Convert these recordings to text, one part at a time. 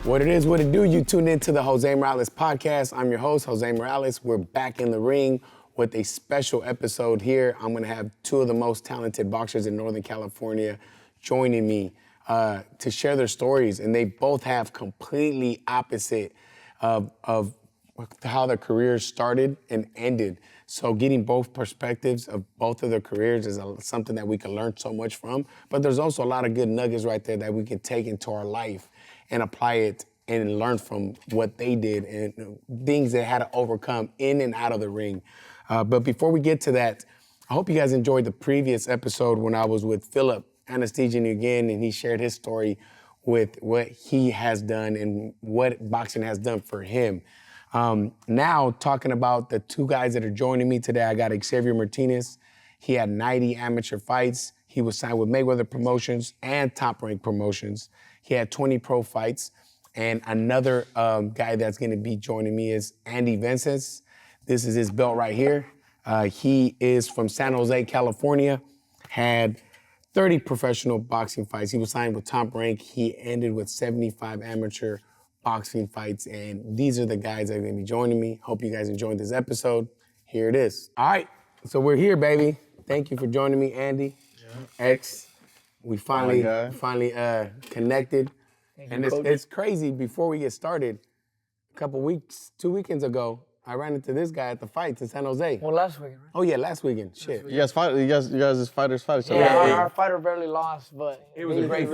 What it is, what it do, you tuned into the Jose Morales podcast. I'm your host, Jose Morales. We're back in the ring with a special episode here. I'm gonna have two of the most talented boxers in Northern California joining me to share their stories. And they both have completely opposite of how their careers started and ended. So getting both perspectives of both of their careers is something that we can learn so much from. But there's also a lot of good nuggets right there that we can take into our life and apply it and learn from what they did and things they had to overcome in and out of the ring. But before we get to that, I hope you guys enjoyed the previous episode when I was with Philip anesthesiaing again, and he shared his story with what he has done and what boxing has done for him. Now, talking about the two guys that are joining me today, I got Xavier Martinez. He had 90 amateur fights. He was signed with Mayweather Promotions and Top Rank Promotions. He had 20 pro fights. And another guy that's gonna be joining me is Andy Vences. This is his belt right here. He is from San Jose, California, had 30 professional boxing fights. He was signed with Top Rank. He ended with 75 amateur boxing fights. And these are the guys that are gonna be joining me. Hope you guys enjoyed this episode. Here it is. All right, so we're here, baby. Thank you for joining me, Andy. Yeah. X. We finally connected. And it's crazy, before we get started, a couple weeks, 2 weekends ago, I ran into this guy at the fights in San Jose. Well, last weekend, right? Oh yeah, last weekend. Shit. You guys as fighters fight each other. Yeah, our fighter barely lost, but It was a great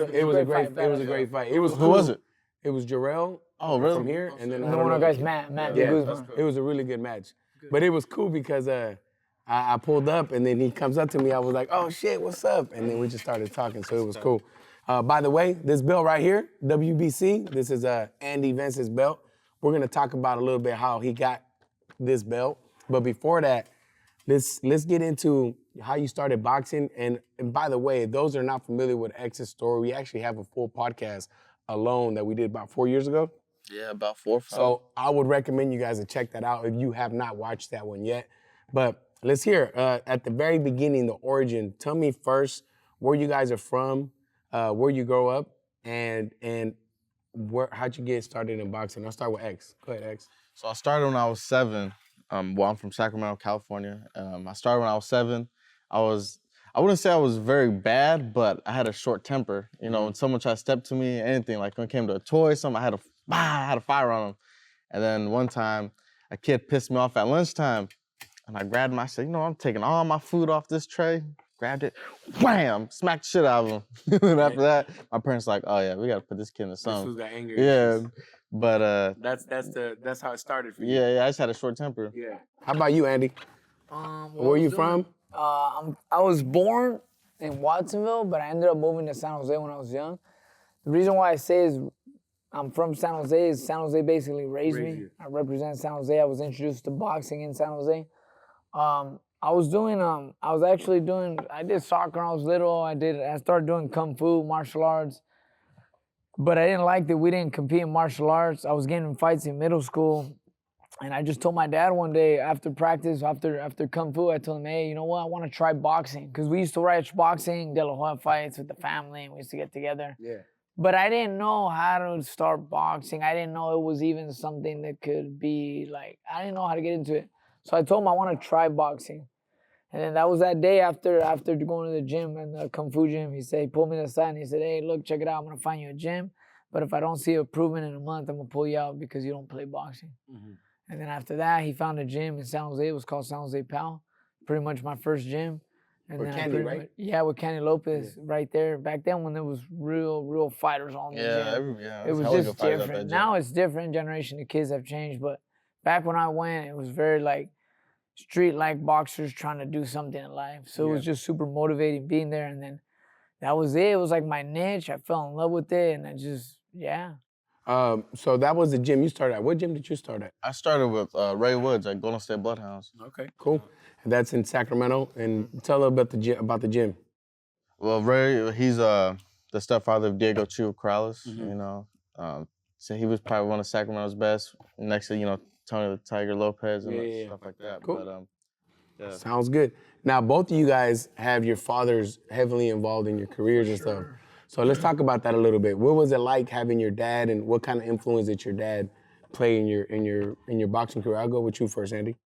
fight. It was Who was it? It was Jarrell. Oh, really? From here, and then one of our guys, Matt Guzman. It was a really good match. But it was cool because I pulled up and then he comes up to me. I was like, oh shit, what's up? And then we just started talking, so it was cool. By the way, this belt right here, WBC, this is Andy Vences' belt. We're gonna talk about a little bit how he got this belt. But before that, let's get into how you started boxing. And by the way, those are not familiar with X's story, we actually have a full podcast alone that we did about 4 years ago. Yeah, about 4 or 5. So I would recommend you guys to check that out if you have not watched that one yet. But let's hear, at the very beginning, the origin. Tell me first where you guys are from, where you grow up, and how'd you get started in boxing? I'll start with X. Go ahead, X. So I started when I was 7. Well, I'm from Sacramento, California. I started when I was 7. I wouldn't say I was very bad, but I had a short temper. You know, when someone tried to step to me, anything, like when it came to a toy, something, I had a fire on them. And then one time, a kid pissed me off at lunchtime, and I grabbed him. I said, you know, I'm taking all my food off this tray. Grabbed it, wham, smacked the shit out of him. And after that, my parents were like, oh yeah, we gotta put this kid in the sun. This was that anger. Yeah, but that's how it started for you. Yeah, I just had a short temper. Yeah. How about you, Andy? Where are you from? I was born in Watsonville, but I ended up moving to San Jose when I was young. The reason why I say is I'm from San Jose is San Jose basically raised me. I represent San Jose. I was introduced to boxing in San Jose. I did soccer when I was little. I started doing kung fu, martial arts. But I didn't like that we didn't compete in martial arts. I was getting in fights in middle school. And I just told my dad one day after practice, after kung fu, I told him, hey, you know what? I want to try boxing. Because we used to watch boxing, De La Hoya fights with the family, and we used to get together. Yeah. But I didn't know how to start boxing. I didn't know it was even something that could be like, I didn't know how to get into it. So I told him I want to try boxing. And then that was that day after going to the gym and the kung fu gym. He pulled me to the side and he said, hey, look, check it out. I'm going to find you a gym. But if I don't see improvement in a month, I'm going to pull you out because you don't play boxing. Mm-hmm. And then after that, he found a gym in San Jose. It was called San Jose Pal. Pretty much my first gym. And with Candy, right? Yeah, with Candy Lopez right there. Back then when there was real fighters on the gym. It was just different. Now it's different. Generation of kids have changed. But back when I went, it was very like street-like boxers trying to do something in life. So it was just super motivating being there. And then that was it. It was like my niche. I fell in love with it. And I just, so that was the gym you started at. What gym did you start at? I started with Ray Woods at Golden State Bloodhounds. Okay, cool. And that's in Sacramento. And tell us about the gym. Well, Ray, he's the stepfather of Diego Chivo Corrales. Mm-hmm. You know, so he was probably one of Sacramento's best. Next to Tony the Tiger Lopez and stuff like that. Cool. But, Sounds good. Now, both of you guys have your fathers heavily involved in your careers and stuff. So let's talk about that a little bit. What was it like having your dad, and what kind of influence did your dad play in your boxing career? I'll go with you first, Andy.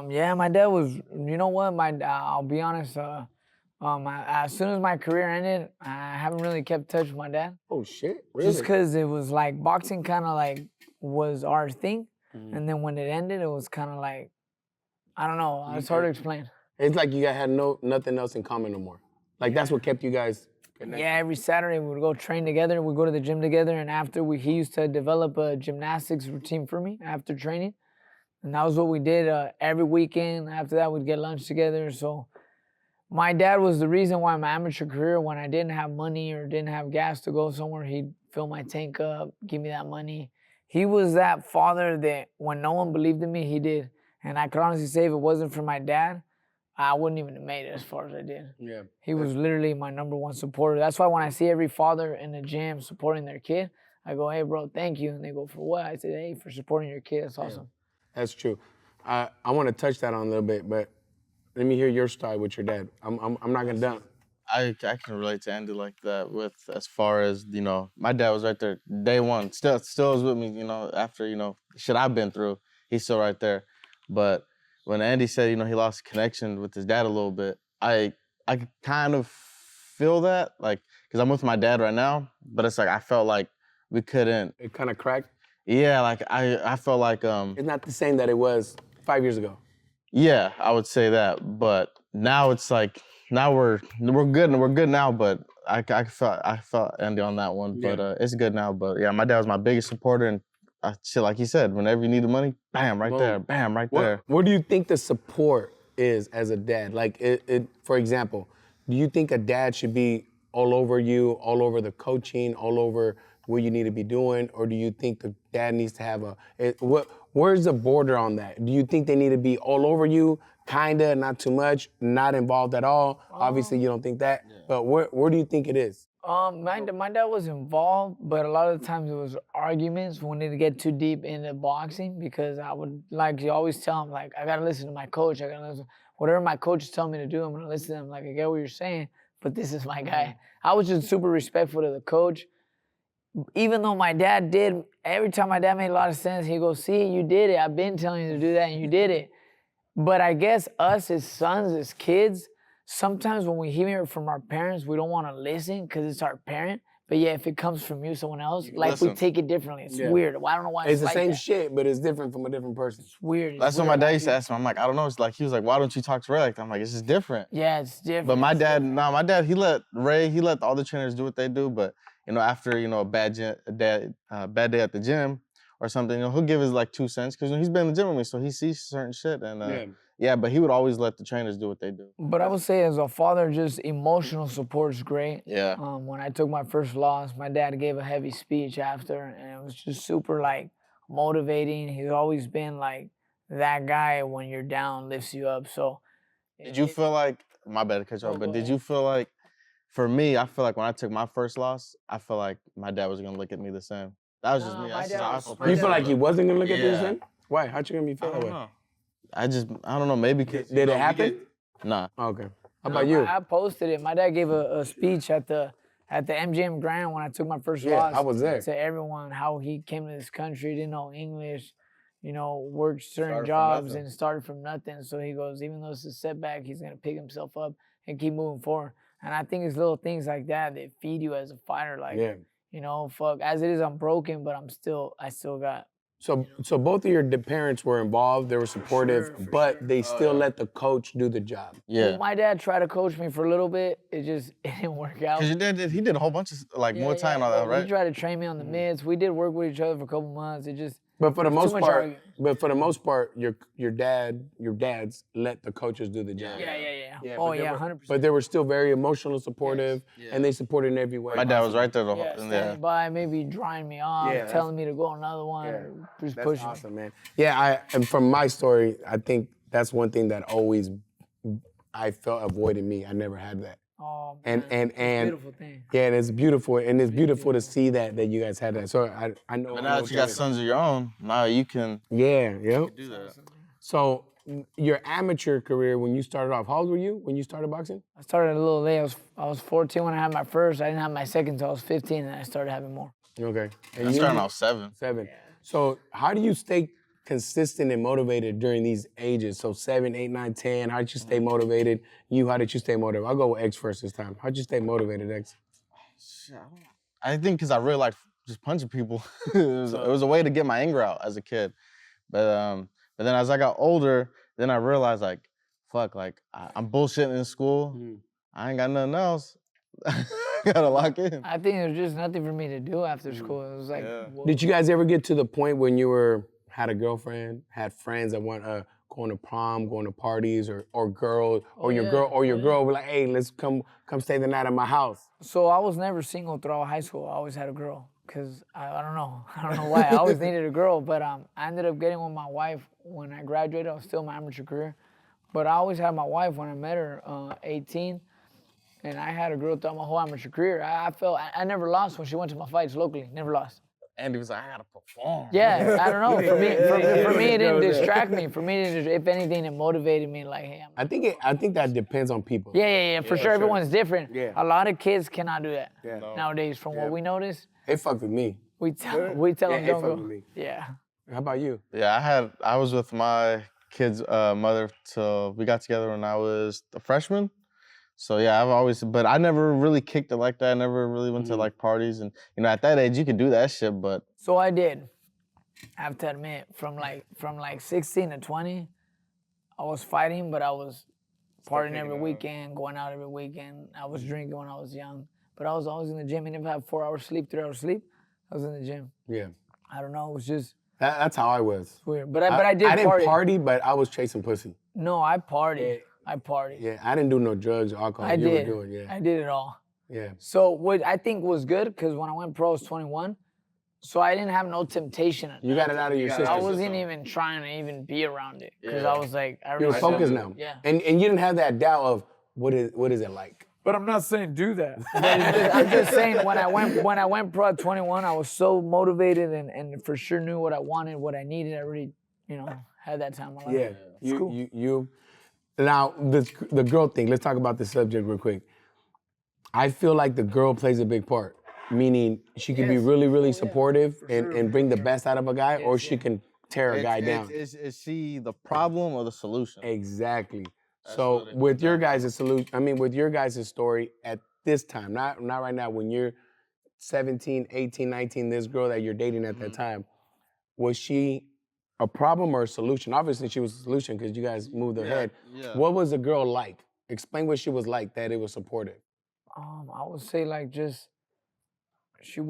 Yeah, my dad was. You know what? I'll be honest. As soon as my career ended, I haven't really kept touch with my dad. Oh shit! Really? Just because it was like boxing kind of like was our thing, and then when it ended, it was kind of like, I don't know. It's hard to explain. It's like you guys had nothing else in common no more. Like that's what kept you guys connected. Yeah, every Saturday we would go train together. We'd go to the gym together, and after he used to develop a gymnastics routine for me after training, and that was what we did every weekend. After that, we'd get lunch together. So my dad was the reason why my amateur career, when I didn't have money or didn't have gas to go somewhere, he'd fill my tank up, give me that money. He was that father that when no one believed in me, he did. And I could honestly say if it wasn't for my dad, I wouldn't even have made it as far as I did. Yeah. He was literally my number one supporter. That's why when I see every father in the gym supporting their kid, I go, hey, bro, thank you. And they go, for what? I said, hey, for supporting your kid. That's awesome. That's true. I want to touch that on a little bit, but let me hear your story with your dad. I'm not gonna dump. I can relate to Andy like that with as far as, my dad was right there day one. Still was with me, after, shit I've been through. He's still right there. But when Andy said, he lost connection with his dad a little bit, I could kind of feel that, like, because I'm with my dad right now, but it's like I felt like we couldn't. It kind of cracked? Yeah, like I felt like It's not the same that it was 5 years ago. Yeah, I would say that. But now it's like we're good and we're good now, but I felt Andy on that one. Yeah. But it's good now. But yeah, my dad was my biggest supporter, and shit, like he said, whenever you needed money, bam, right there, bam, right there. What do you think the support is as a dad? Like, for example, do you think a dad should be all over you, all over the coaching, all over what you need to be doing, or do you think the dad needs to have where's the border on that? Do you think they need to be all over you, kinda, not too much, not involved at all? Obviously, you don't think that, but where do you think it is? My dad was involved, but a lot of the times it was arguments when it get too deep into boxing because I would, like you always tell him, like, I gotta listen to my coach. I gotta listen. Whatever my coach is telling me to do, I'm gonna listen to him. Like, I get what you're saying, but this is my guy. I was just super respectful to the coach. Even though my dad did, every time my dad made a lot of sense, he goes, see, you did it. I've been telling you to do that, and you did it. But I guess us as sons, as kids, sometimes when we hear it from our parents, we don't want to listen because it's our parent. But yeah, if it comes from you, someone else, like we take it differently. It's weird. Well, I don't know why It's the like same that. shit, but it's different from a different person. It's weird. That's what my dad used to ask me. I'm like, I don't know. It's like he was like, why don't you talk to Ray like that? I'm like, it's just different. Yeah, it's different. But my dad, he let the other trainers do what they do. But after a bad day at the gym or something, he'll give his like 2 cents because he's been in the gym with me, so he sees certain shit. And yeah, but he would always let the trainers do what they do. But I would say as a father, just emotional support is great. Yeah. When I took my first loss, my dad gave a heavy speech after, and it was just super like motivating. He's always been like that guy when you're down, lifts you up. So did you feel like, my bad to cut you off, but did you feel like, for me, I feel like when I took my first loss, I feel like my dad was gonna look at me the same. That was just me. That's just how I felt. You feel like he wasn't gonna look at you the same? Why? How'd you gonna be feeling that way? I don't know, maybe because... Did it happen? Nah. Okay. How about you? I posted it. My dad gave a speech at the MGM Grand when I took my first loss. I was there. To everyone, how he came to this country, didn't know English, worked certain Started from jobs nothing. and started from nothing. So he goes, even though it's a setback, he's gonna pick himself up and keep moving forward. And I think it's little things like that that feed you as a fighter. Like, fuck, as it is, I'm broken, but I still got. So both of your parents were involved, they were supportive, but they still let the coach do the job. Yeah. Well, my dad tried to coach me for a little bit. It didn't work out. Because he did a whole bunch of, like, Muay Thai and all that, right? He tried to train me on the mitts. We did work with each other for a couple months. But for the most part, your dads let the coaches do the job. Yeah. Oh, yeah, 100%. But they were still very emotional, supportive, and they supported in every way. My dad was right there the whole standing by, maybe drying me off, telling me to go another one, just That's pushing. awesome, man. Yeah, and from my story, I think that's one thing that always I felt avoided me. I never had that. Oh, man. And it's a beautiful thing. Yeah, and it's beautiful, to see that you guys had that. So I know. But now that you got sons of your own, now you can. Yeah. Do that. So your amateur career when you started off, how old were you when you started boxing? I started a little late. I was 14 when I had my first. I didn't have my second until I was 15, and I started having more. Okay. And I you? started when I was 7. 7. Yeah. So how do you stay consistent and motivated during these ages? So 7, 8, 9, 10. How did you stay motivated? How did you stay motivated? I'll go with X first this time. How'd you stay motivated, X? I think because I really like just punching people. It was a way to get my anger out as a kid. But then as I got older, then I realized like, fuck, like I'm bullshitting in school. I ain't got nothing else. Gotta lock in. I think there was just nothing for me to do after school. It was like, Did you guys ever get to the point when you had a girlfriend, had friends that went going to prom, going to parties, or girls, or your girl were like, hey, let's come stay the night at my house? So I was never single throughout high school. I always had a girl. Cause I don't know why. I always needed a girl, but I ended up getting with my wife when I graduated. I was still in my amateur career, but I always had my wife when I met her, 18, and I had a girl throughout my whole amateur career. I felt I never lost when she went to my fights locally. Never lost. Andy was like, I gotta perform. Yeah, I don't know. For me, it didn't distract me. For me, if anything, it motivated me. Like, hey, I think that depends on people. Yeah. For sure, everyone's different. Yeah. A lot of kids cannot do that nowadays. From what we notice. They fucked with me. We tell them don't go. With me. Yeah. How about you? Yeah, I was with my kid's mother till we got together when I was a freshman. So yeah, but I never really kicked it like that. I never really went to like parties, and at that age you could do that shit, but. So I did. I have to admit, from like 16 to 20, I was fighting, but I was partying every weekend, going out every weekend. I was drinking when I was young. But I was always in the gym, and if I had 4 hours sleep, 3 hours sleep, I was in the gym. Yeah. I don't know, it was just that's how I was. weird. But I did party. I didn't party, but I was chasing pussy. No, I partied. I partied. Yeah, I didn't do no drugs or alcohol. I you did. were doing, I did it all. Yeah. So what I think was good, because when I went pro, I was 21, so I didn't have no temptation. You got it out of your system. I wasn't even trying to even be around it, because I was like, I you were focused now. Yeah. And you didn't have that doubt of what is it like. But I'm not saying do that. I'm just saying when I went pro at 21, I was so motivated and for sure knew what I wanted, what I needed. I really, had that time. Yeah. You. Now the girl thing. Let's talk about the subject real quick. I feel like the girl plays a big part, meaning she can be really, really supportive and bring the best out of a guy, or she can tear a guy down. Is she the problem or the solution? Exactly. So with your guys' with your guys' story at this time, not right now, when you're 17, 18, 19, this girl that you're dating at that time, was she a problem or a solution? Obviously she was a solution because you guys moved ahead. Yeah. What was the girl like? Explain what she was like that it was supportive. I would say like just, she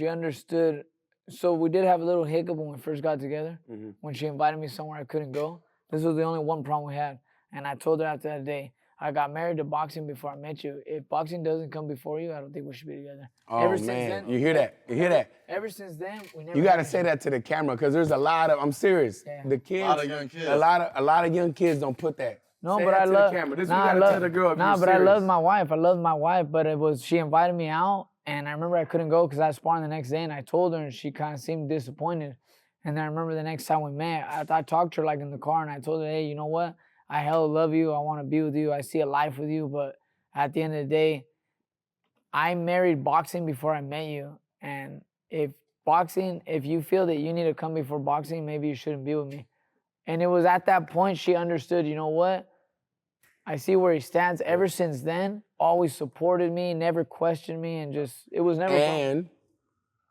understood. So we did have a little hiccup when we first got together, when she invited me somewhere I couldn't go. This was the only one problem we had. And I told her after that day, I got married to boxing before I met you. If boxing doesn't come before you, I don't think we should be together. Oh, since then, you hear that? You hear that? Ever since then, we never. You got to say that to the camera, because there's a lot of. I'm serious. Yeah. The kids. A lot of young kids. A lot of young kids don't put that. No, say but that I to love. The camera. This I love. Tell the girl but serious. I love my wife. I love my wife, but it was she invited me out, and I remember I couldn't go because I was sparring the next day, and I told her, and she kind of seemed disappointed. And then I remember the next time we met, I talked to her like in the car, and I told her, hey, you know what? I hella love you. I want to be with you. I see a life with you. But at the end of the day, I married boxing before I met you. And if you feel that you need to come before boxing, maybe you shouldn't be with me. And it was at that point she understood, you know what? I see where he stands. Ever since then, always supported me, never questioned me, and just, it was never And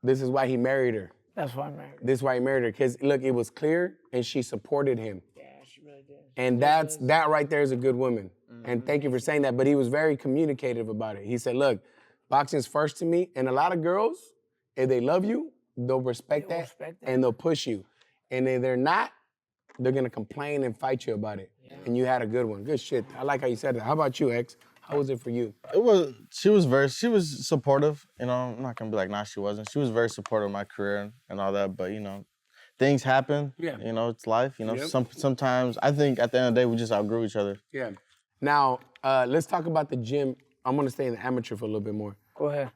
this is why he married her. That's why I married her. This is why he married her. Because, look, it was clear, and she supported him. She really did. And that right there is a good woman. And thank you for saying that. But he was very communicative about it. He said, look, boxing's first to me. And a lot of girls, if they love you, they'll respect that and they'll push you. And if they're not, they're going to complain and fight you about it. Yeah. And you had a good one. Good shit. I like how you said that. How about you, X? How was it for you? She was supportive. I'm not going to be like, nah, she wasn't. She was very supportive of my career and all that. But, things happen. Yeah. It's life. Sometimes I think at the end of the day we just outgrew each other. Yeah. Now let's talk about the gym. I'm gonna stay in the amateur for a little bit more. Go ahead.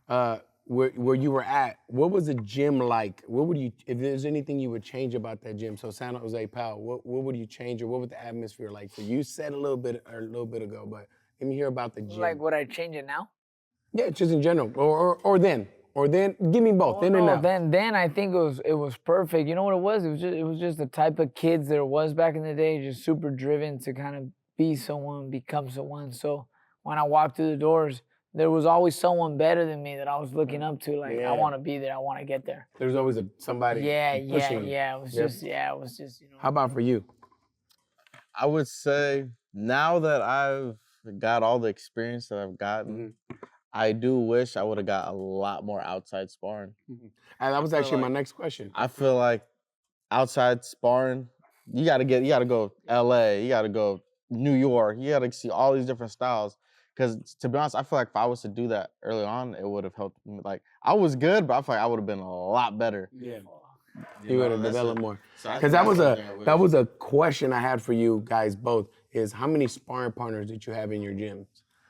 where you were at, what was the gym like? What would you, if there's anything you would change about that gym? So San Jose Pal, what would you change, or what would the atmosphere like for you? You said a little bit ago, but let me hear about the gym. Like, would I change it now? Yeah, just in general, or then. Give me both. Then and now. Then I think it was perfect. You know what it was? It was just the type of kids there was back in the day, just super driven to kind of be someone, become someone. So when I walked through the doors, there was always someone better than me that I was looking up to. Like, I want to be there. I want to get there. There's always somebody pushing you. It was just, you know. How about for you? I would say now that I've got all the experience that I've gotten, I do wish I would have got a lot more outside sparring. And that was actually my next question. I feel like outside sparring, you gotta go LA, you gotta go New York, you gotta see all these different styles. Because to be honest, I feel like if I was to do that early on, it would have helped me. Like, I was good, but I feel like I would have been a lot better. Yeah. You would have developed more. Because that was a question I had for you guys both, is how many sparring partners did you have in your gyms?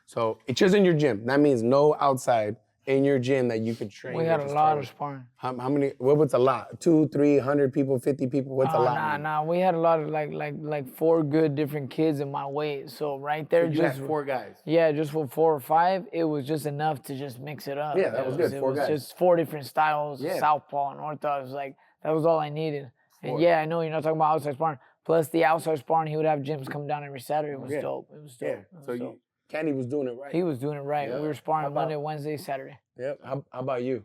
So it's just in your gym. That means no outside, in your gym that you could train. We had a lot of sparring. How many? What was a lot? 200, 300 people, 50 people? What's a lot? Nah. We had a lot of like 4 good different kids in my weight. So right there, so just 4 guys. Yeah, just for 4 or 5, it was just enough to just mix it up. Yeah, that was good. 4 guys. It was just 4 different styles, southpaw and orthodox. Like, that was all I needed. 4. And yeah, I know you're not talking about outside sparring. Plus the outside sparring, he would have gyms come down every Saturday. It was dope. It was dope. Yeah. So Candy was doing it right. He was doing it right. Yeah. We were sparring Monday, Wednesday, Saturday. Yep. How about you?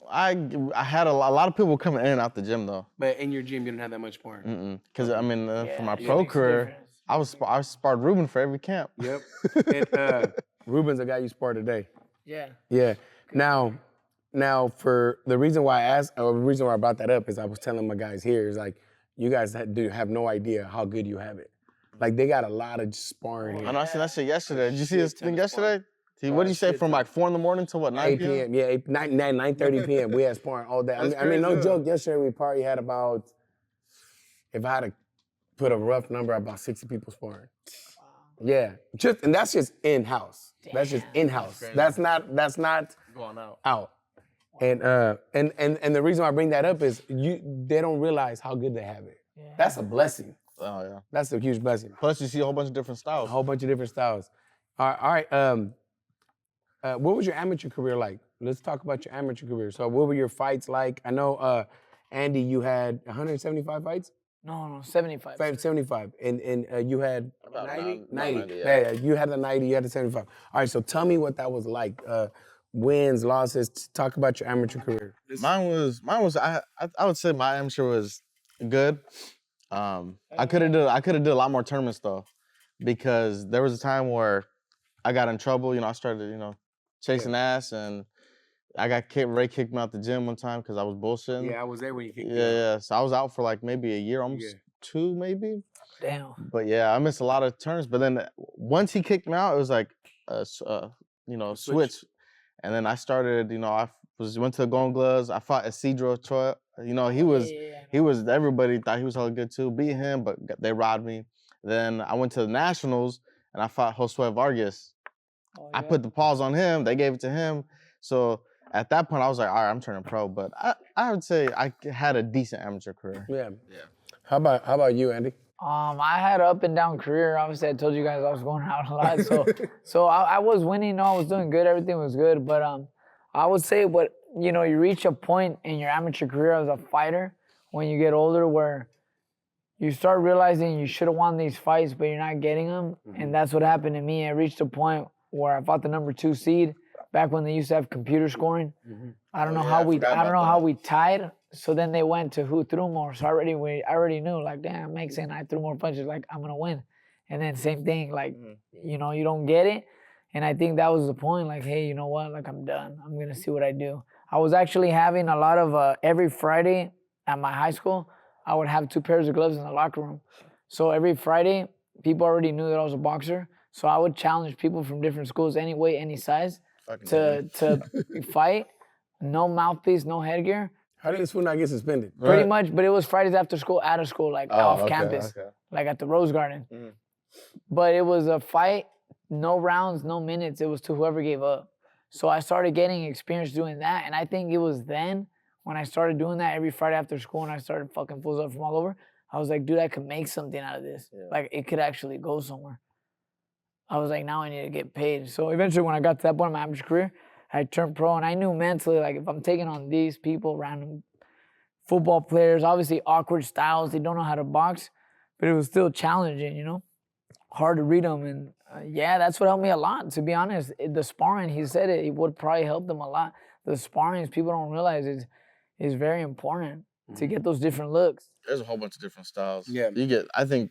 I had a lot of people coming in and out the gym though. But in your gym, you didn't have that much sparring. Because I mean, for my pro career, I sparred Ruben for every camp. Yep. And Ruben's a guy you spar today. Yeah. Yeah. Now for the reason why I asked, or the reason why I brought that up is I was telling my guys here is like, you guys have no idea how good you have it. Like, they got a lot of sparring here. I know, I seen that shit yesterday. Did you see this thing yesterday? What did you say, from like 4 in the morning to what, 9 p.m.? Yeah, 9:30 p.m. We had sparring all day. I mean, no joke, yesterday we probably had about, if I had to put a rough number, about 60 people sparring. Yeah, and that's just in-house. That's just in-house. That's not going out. And the reason why I bring that up is they don't realize how good they have it. Yeah. That's a blessing. Oh yeah. That's a huge blessing. Plus you see a whole bunch of different styles. A whole bunch of different styles. All right. What was your amateur career like? Let's talk about your amateur career. So what were your fights like? I know, Andy, you had 175 fights? No, 75. 75. And you had about 90? 90, yeah. You had the 90, you had the 75. All right, so tell me what that was like. Wins, losses. Talk about your amateur career. Mine was. I would say my amateur was good. I could have did a lot more tournaments though, because there was a time where I got in trouble. You know, I started chasing ass, and Ray kicked me out the gym one time because I was bullshitting. Yeah, I was there when you kicked me out. Yeah. So I was out for like maybe a year, almost 2 maybe. Damn. But yeah, I missed a lot of turns. But then once he kicked me out, it was like a switch. And then I started, went to the Golden Gloves. I fought Isidro Troy. He was, everybody thought he was hella good too. Beat him, but they robbed me. Then I went to the Nationals and I fought Josue Vargas. I put the pause on him. They gave it to him. So at that point, I was like, all right, I'm turning pro. But I would say I had a decent amateur career. Yeah. How about you, Andy? I had an up and down career. Obviously, I told you guys I was going out a lot. So I was winning. I was doing good. Everything was good. But I would say you reach a point in your amateur career as a fighter when you get older where you start realizing you should have won these fights, but you're not getting them. Mm-hmm. And that's what happened to me. I reached a point where I fought the number 2 seed back when they used to have computer scoring. Mm-hmm. I don't know how we tied. So then they went to who threw more. So I already knew, like, damn, Mike saying I threw more punches, like, I'm going to win. And then same thing, like, you don't get it. And I think that was the point, like, hey, you know what? Like, I'm done. I'm going to see what I do. I was actually having a lot of, every Friday at my high school, I would have 2 pairs of gloves in the locker room. So every Friday, people already knew that I was a boxer. So I would challenge people from different schools, any weight, any size, to fight. No mouthpiece, no headgear. How did this fool not get suspended? Pretty much, but it was Fridays after school, out of school, like off campus, like at the Rose Garden. But it was a fight, no rounds, no minutes. It was to whoever gave up. So I started getting experience doing that. And I think it was then when I started doing that every Friday after school and I started fucking fools up from all over, I was like, dude, I could make something out of this. Yeah. Like, it could actually go somewhere. I was like, now I need to get paid. So eventually when I got to that point in my amateur career, I turned pro, and I knew mentally, like, if I'm taking on these people, random football players, obviously awkward styles, they don't know how to box, but it was still challenging, you know? Hard to read them, and yeah, that's what helped me a lot, to be honest. The sparring, he said it would probably help them a lot. The sparring, people don't realize, is very important to get those different looks. There's a whole bunch of different styles. Yeah. You get, I think,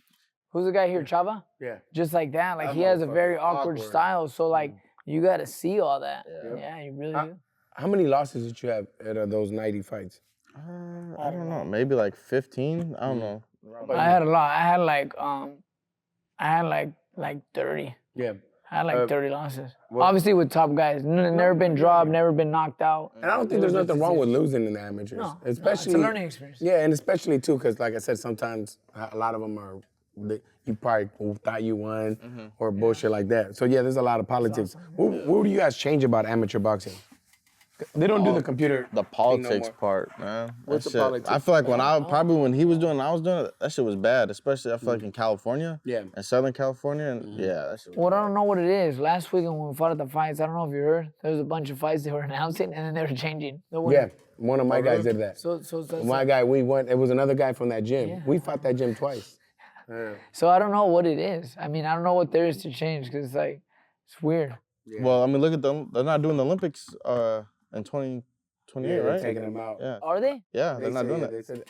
Who's the guy here, Chava? Yeah. Just like that. Like, That he has a motherfucker very awkward awkward. style, so, like, you got to see all that. Yeah. Yeah, you really Uh, do. How many losses did you have at those 90 fights? I don't know, maybe like 15. I don't know. I had a lot. I had like 30. Yeah. I had like 30 losses. well- Obviously with top guys. Never been dropped, never been knocked out. And I don't think there's nothing wrong with losing in the amateurs. No, especially, it's a learning experience. Yeah, and especially too, because like I said, sometimes a lot of them are, you probably thought you won or bullshit like that. So yeah, there's a lot of politics. What do you guys change about amateur boxing? They don't do the computer. The thing no politics more. part, man. What's That the shit- politics I feel like when he was doing it, I was doing it, that shit was bad. Especially I feel like in California. Yeah. In Southern California. And yeah, that shit was Well, I don't know what it is. Last weekend when we fought at the fights, I don't know if you heard, there was a bunch of fights they were announcing and then they were changing. Yeah, one of my guys did that. So My guy, we went. It was another guy from that gym. We fought that gym twice. I don't know what it is. I mean, I don't know what there is to change because it's like, it's weird. Well, I mean, look at them. They're not doing the Olympics in 2028, They're right? taking them out. Yeah. Are they? Yeah, they're not doing Yeah, that. they said,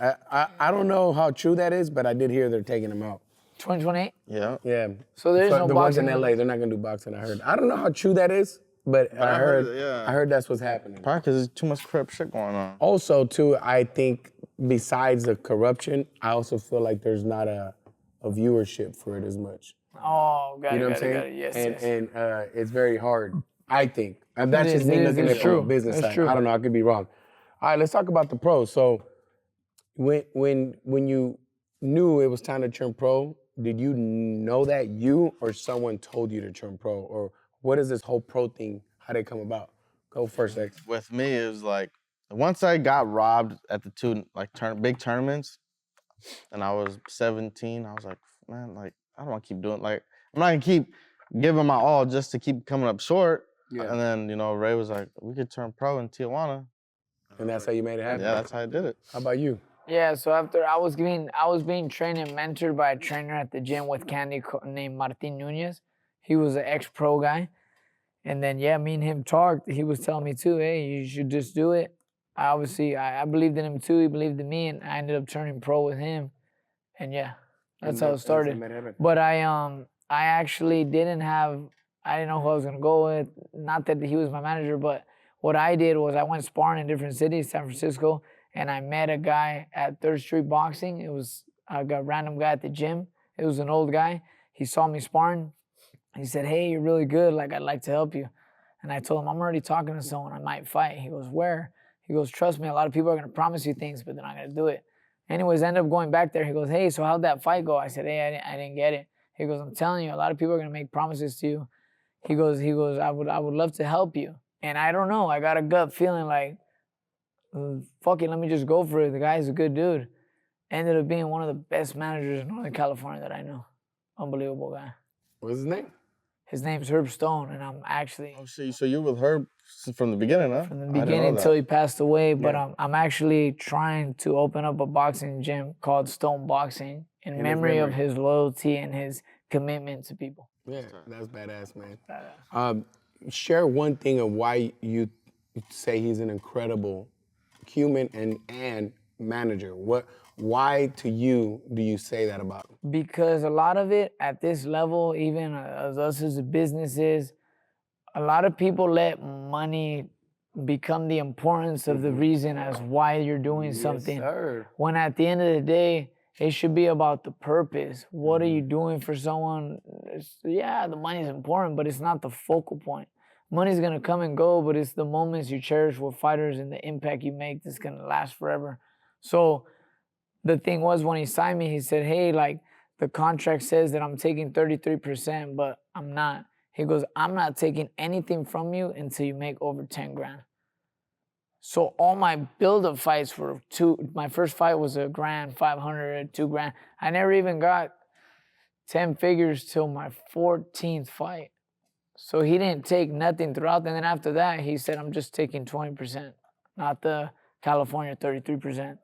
I don't know how true that is, but I did hear they're taking them out. 2028? Yeah. Yeah. So there's no the ones in boxing. LA, they're not gonna do boxing. I heard. I don't know how true that is, but I I heard. heard it, yeah. I heard that's what's happening. Probably because there's too much crap shit going on. Also, too, I think besides the corruption, I also feel like there's not a viewership for it as much. Oh, got You know it, what I'm got it, got saying? it. Yes, and yes. and it's very hard. I think. And that's It just is, me it is, looking it's at it from true. a business It's side. true. I don't know. I could be wrong. All right, let's talk about the pros. So, when you knew it was time to turn pro, did you know that you or someone told you to turn pro, or what is this whole pro thing? How did it come about? Go first, X. With me, it was like once I got robbed at the two like big tournaments, and I was 17. I was like, man, like I don't want to keep doing like I'm not gonna keep giving my all just to keep coming up short. Yeah. And then Ray was like, we could turn pro in Tijuana. And that's how you made it happen. Yeah, that's how I did it. How about you? Yeah, so after I was being trained and mentored by a trainer at the gym with Candy named Martin Nunez. He was an ex-pro guy. And then, yeah, me and him talked. He was telling me too, hey, you should just do it. I believed in him too. He believed in me, and I ended up turning pro with him. And yeah, that's how it started. But I actually didn't know who I was gonna go with. Not that he was my manager, but what I did was I went sparring in different cities, San Francisco, and I met a guy at 3rd Street Boxing. It was a random guy at the gym. It was an old guy. He saw me sparring. He said, hey, you're really good. Like, I'd like to help you. And I told him, I'm already talking to someone. I might fight. He goes, where? He goes, trust me, a lot of people are going to promise you things, but they're not going to do it. Anyways, I ended up going back there. He goes, hey, so how'd that fight go? I said, hey, I didn't get it. He goes, I'm telling you, a lot of people are going to make promises to you. He goes, I would love to help you. And I don't know. I got a gut feeling like, fuck it, let me just go for it. The guy's a good dude. Ended up being one of the best managers in Northern California that I know. Unbelievable guy. What's his name? His name's Herb Stone, and I'm actually Oh shit, so you're with Herb from the beginning, huh? from the I didn't know beginning that. until he passed away. But I'm actually trying to open up a boxing gym called Stone Boxing in memory of his loyalty and his commitment to people. Yeah, that's badass, man. Share one thing of why you say he's an incredible human and manager. Why to you do you say that about him? Because a lot of it at this level, even as us as businesses, a lot of people let money become the importance of the reason as why you're doing something. Sir. When at the end of the day, it should be about the purpose. What are you doing for someone? Yeah, the money is important, but it's not the focal point. Money's gonna come and go, but it's the moments you cherish with fighters and the impact you make that's gonna last forever. So the thing was, when he signed me, he said, hey, like, the contract says that I'm taking 33%, but I'm not. He goes, I'm not taking anything from you until you make over 10 grand. So all my build-up fights were my first fight was $1,500, $2,000. I never even got 10 figures till my 14th fight. So he didn't take nothing throughout. And then after that, he said, I'm just taking 20%, not the California 33%.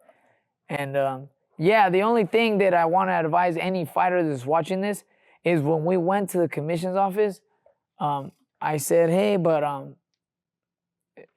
And yeah, the only thing that I want to advise any fighter that's watching this is when we went to the commission's office, I said, hey, but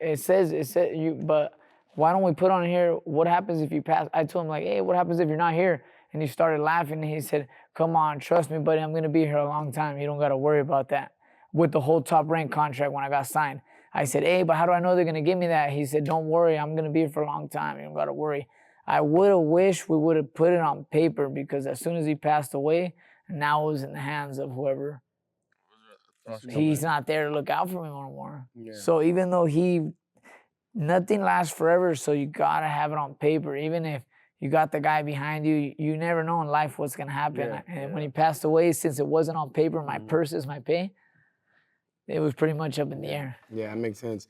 it says you, but why don't we put on here, what happens if you pass? I told him like, hey, what happens if you're not here? And he started laughing and he said, come on, trust me, buddy, I'm going to be here a long time. You don't got to worry about that. With the whole Top Rank contract when I got signed. I said, hey, but how do I know they're going to give me that? He said, don't worry, I'm going to be here for a long time. You don't got to worry. I would have wished we would have put it on paper because as soon as he passed away, now it was in the hands of whoever. He's not there to look out for me no more. Yeah. So even though nothing lasts forever, so you got to have it on paper. Even if you got the guy behind you, you never know in life what's going to happen. Yeah, and when he passed away, since it wasn't on paper, my purse is my pay, it was pretty much up in the air. Yeah, that makes sense.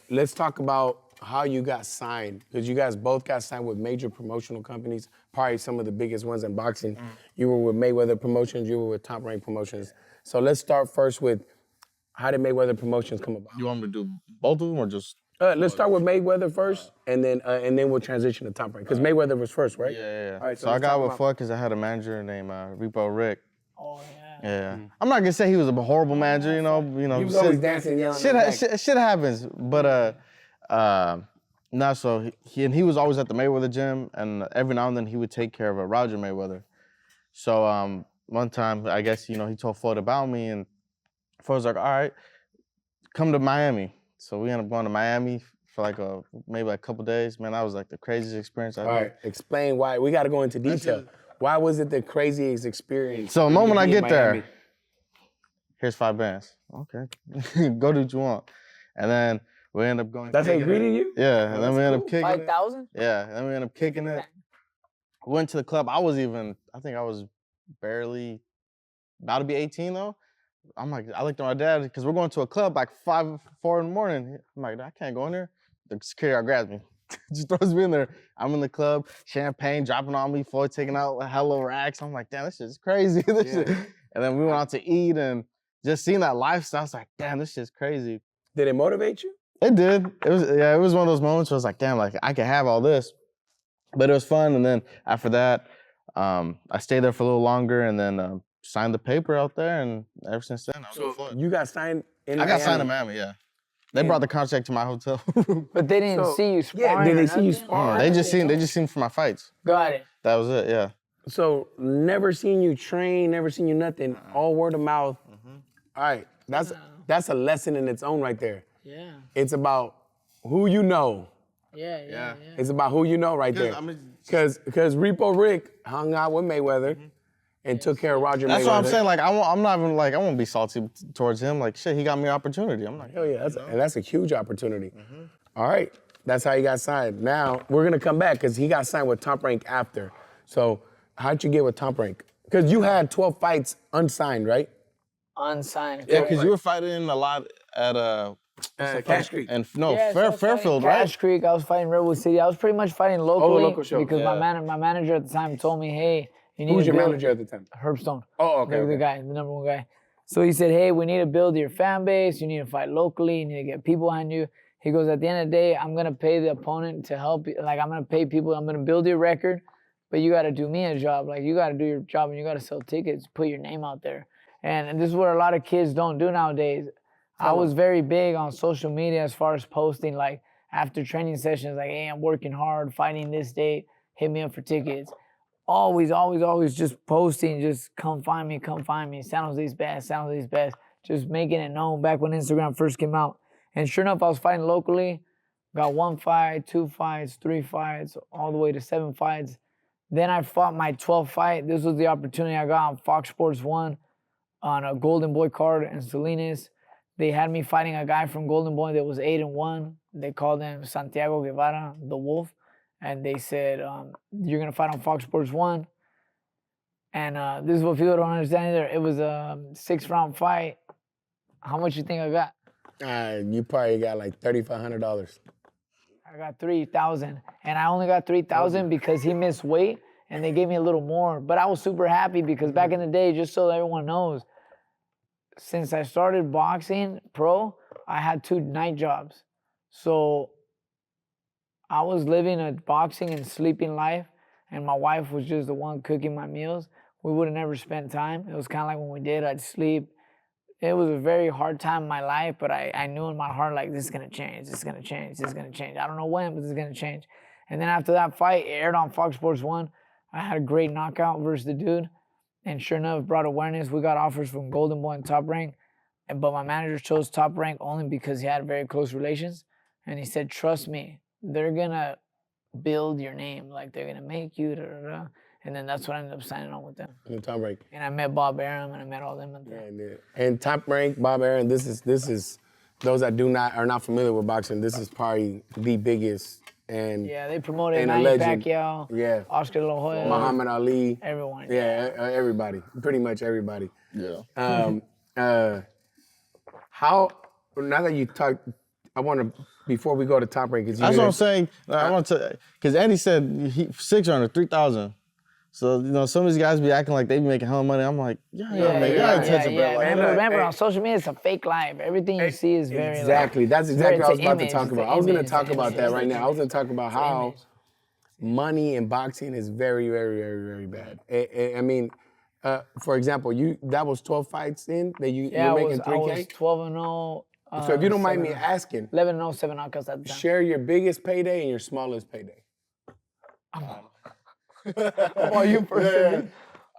Let's talk about how you got signed, because you guys both got signed with major promotional companies, probably some of the biggest ones in boxing. You were with Mayweather Promotions, you were with Top Rank Promotions. So let's start first with, how did Mayweather Promotions come about? You want me to do both of them or just? Let's start with Mayweather first, and then we'll transition to Top Rank, because Mayweather was first, right? Yeah. All right, so I got with Fuck because I had a manager named Repo Rick. Oh, yeah. Yeah. I'm not gonna say he was a horrible manager, you know. He was always dancing, yelling. Shit happens, but no. So he was always at the Mayweather gym, and every now and then he would take care of Roger Mayweather. So one time, I guess he told Floyd about me, and Floyd was like, "All right, come to Miami." So we ended up going to Miami for like maybe a couple days. Man, that was like the craziest experience I had. All right, explain why. We got to go into detail. Why was it the craziest experience? So the moment I get there, here's 5 bands. Okay, go do what you want. And then we end up going. That's how he greeted you? Yeah, and then we end up kicking 5,000? Yeah, and then we end up kicking it. Went to the club. I think I was barely about to be 18 though. I looked at my dad because we're going to a club like 4 in the morning. I'm like, I can't go in there. The security guard grabs me. Just throws me in there. I'm in the club, champagne dropping on me, Floyd taking out hella racks. I'm like, damn, this shit's crazy. Shit. And then we went out to eat and just seeing that lifestyle, I was like, damn, this shit's crazy. Did it motivate you? It did. It was one of those moments where I was like, damn, like I can have all this. But it was fun. And then after that, I stayed there for a little longer and then signed the paper out there. And ever since then, I was with Floyd. You got signed in Miami? I got signed in Miami, yeah. They brought the contract to my hotel. But they didn't see you sparring. Yeah, did they see you sparring? They just seen for my fights. Got it. That was it, yeah. So never seen you train, never seen you nothing, all word of mouth. All right, that's a lesson in its own right there. Yeah. It's about who you know. Yeah. It's about who you know right there. Because Repo Rick hung out with Mayweather and took care of Roger Mayweather. That's what I'm saying. Like I'm not even like I won't be salty towards him. Like shit, he got me an opportunity. I'm like, hell yeah, that's a huge opportunity. All right, that's how he got signed. Now we're gonna come back because he got signed with Top Rank after. So how'd you get with Top Rank? Because you had 12 fights unsigned, right? Unsigned. Yeah, because you were fighting a lot at Cash Creek. And Fairfield, right? Cash Creek. I was fighting Redwood City. I was pretty much fighting locally local show. because my manager at the time told me, hey, you need Who was to your build manager at the time? Herbstone. Oh, okay. The guy, the number one guy. So he said, hey, we need to build your fan base. You need to fight locally. You need to get people behind you. He goes, at the end of the day, I'm going to pay the opponent to help you. Like, I'm going to pay people. I'm going to build your record. But you got to do me a job. Like, you got to do your job and you got to sell tickets, put your name out there. And this is what a lot of kids don't do nowadays. I was very big on social media as far as posting, like, after training sessions, like, hey, I'm working hard, fighting this date, hit me up for tickets. Always just posting, just come find me. San Jose's best. Just making it known back when Instagram first came out. And sure enough, I was fighting locally. Got 1 fight, 2 fights, 3 fights, all the way to 7 fights. Then I fought my 12th fight. This was the opportunity I got on Fox Sports 1 on a Golden Boy card in Salinas. They had me fighting a guy from Golden Boy that was 8-1. They called him Santiago Guevara, the Wolf. And they said, you're going to fight on Fox Sports 1. And this is what people don't understand either. It was a 6-round fight. How much you think I got? You probably got like $3,500. I got 3,000, and I only got 3,000 because he missed weight, and they gave me a little more. But I was super happy because back in the day, just so everyone knows, since I started boxing pro, I had 2 night jobs. So I was living a boxing and sleeping life, and my wife was just the one cooking my meals. We would have never spent time. It was kind of like when we did, I'd sleep. It was a very hard time in my life, but I knew in my heart, like, this is going to change, this is going to change, this is going to change. I don't know when, but this is going to change. And then after that fight, it aired on Fox Sports 1. I had a great knockout versus the dude. And sure enough, brought awareness. We got offers from Golden Boy and Top Rank. But my manager chose Top Rank only because he had very close relations. And he said, trust me, they're going to build your name. Like, they're going to make you, da, da, da. And then that's what I ended up signing on with them. And Top Rank. And I met Bob Arum, and I met all them. And Top Rank, Bob Arum, this is those that are not familiar with boxing, this is probably the biggest. And yeah, they promoted Manny Pacquiao, yeah, Oscar De La Hoya, Muhammad Ali, everyone. Yeah, everybody, pretty much everybody. Yeah. How, now that you talked, I want to, before we go to Top Rank, that's what I'm saying. I want to, because Andy said 600, 3,000. So, you know, some of these guys be acting like they be making hella money. I'm like, y'all intention, bro. Like, Remember, on social media, it's a fake life. Everything you see is very exactly. That's exactly what I was about to talk about. I was going to talk about that right now. I was going to talk about how money in boxing is very, very, very, very bad. I mean, for example, that was 12 fights in that you're making 3K? I was 12-0. So if you don't mind me asking, 11-0, 7 knockouts at the time. Share your biggest payday and your smallest payday. Oh, you first.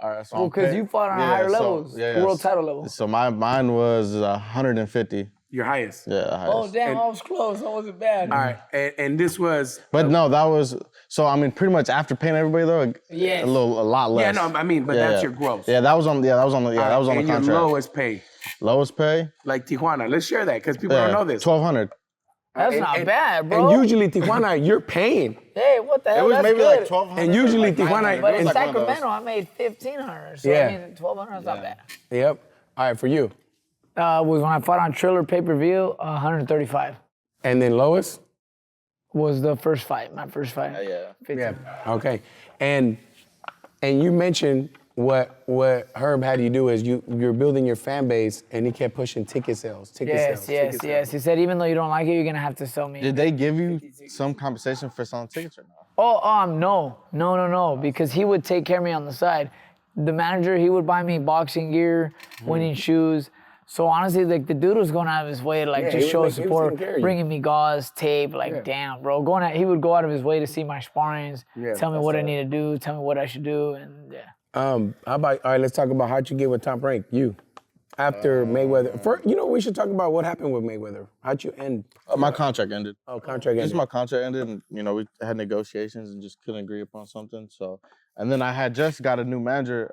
All right, so because you fought on higher levels, world title level. So mine was 150. Your highest? Yeah, highest. Oh, damn, I was close. I wasn't bad. All right, and this was... But no, that was... So, I mean, pretty much after paying everybody, though, yes. a lot less. Yeah, no, I mean, but that's your gross. Yeah, that was on the and contract. Your lowest pay? Lowest pay? Like Tijuana. Let's share that, because people don't know this. 1,200. That's not bad, bro. And usually Tijuana, you're paying. Hey, what the hell? It was That's maybe good. like 1,200. And usually Tijuana... But in Sacramento, I made 1,500. So, I mean, 1,200 is not bad. Yep. All right, for you? Was when I fought on Triller pay-per-view, 135. And then lowest? Was the first fight, my first fight. Yeah. 15. Yeah. Okay. And you mentioned what Herb had you do is you're building your fan base, and he kept pushing ticket sales. Yes. He said, even though you don't like it, you're going to have to sell me. Did they give you some compensation for selling tickets or not? No, because he would take care of me on the side. The manager, he would buy me boxing gear, winning shoes. So honestly, like, the dude was going out of his way to just show support, bringing me gauze, tape, damn, bro. He would go out of his way to see my sparrings, tell me what I need to do, tell me what I should do, and how about, all right, let's talk about how'd you get with Top Rank, you. After Mayweather. First, we should talk about what happened with Mayweather. How'd you end? My contract ended. Oh, contract ended. Just my contract ended, and, we had negotiations and just couldn't agree upon something, so... And then I had just got a new manager,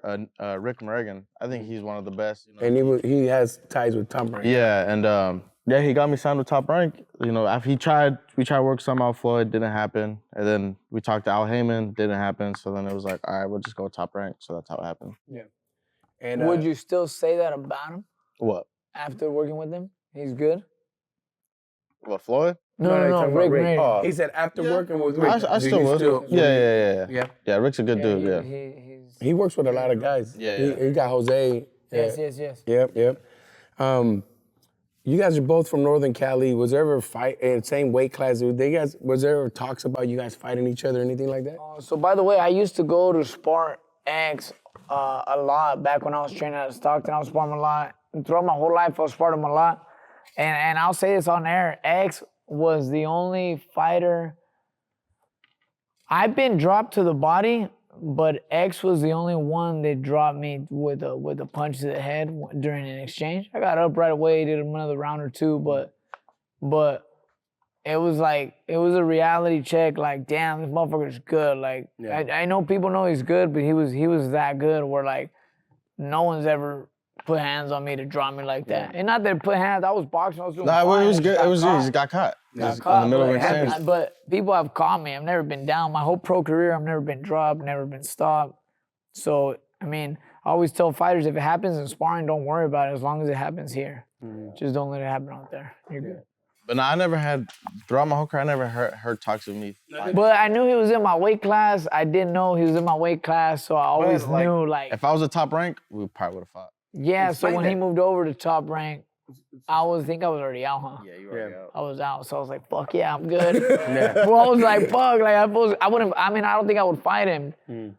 Rick Morrigan. I think he's one of the best. And he has ties with Top Rank. Yeah, and he got me signed with Top Rank. After we tried to work something out for it, didn't happen. And then we talked to Al Heyman, didn't happen. So then it was like, all right, we'll just go with Top Rank. So that's how it happened. Yeah. And would you still say that about him? What? After working with him, he's good. What, Floyd? No, Rick. He said after working with Rick. I still would. Yeah. Yeah, Rick's a good dude. Yeah. He works with a lot of guys. Yeah. He got Jose. Yes. Yep. You guys are both from Northern Cali. Was there ever a fight in the same weight class? Was there ever talks about you guys fighting each other or anything like that? So by the way, I used to go to spar X a lot back when I was training at Stockton. I was sparring a lot. Throughout my whole life, I was sparring him a lot. And I'll say this on air, X was the only fighter. I've been dropped to the body, but X was the only one that dropped me with a punch to the head during an exchange. I got up right away, did another round or two, but it was a reality check. Like, damn, this motherfucker's good. Like, I know people know he's good, but he was that good where no one's ever put hands on me to drop me like that. And not that put hands, I was boxing, I was doing fine. It was good. It was good. He got caught. In the middle of exchange. But people have caught me. I've never been down. My whole pro career, I've never been dropped, never been stopped. So, I mean, I always tell fighters, if it happens in sparring, don't worry about it as long as it happens here. Just don't let it happen out there. You're good. But no, I never had, throughout my whole career, I never heard talks of me. But I knew he was in my weight class. I didn't know he was in my weight class, so I always knew, like... If I was a top rank, we probably would have fought. Yeah, so when he moved over to top rank, I think I was already out, huh? Yeah, you were already out. I was out, so I was like, fuck yeah, I'm good. Well, I was like, fuck, like, I don't think I would fight him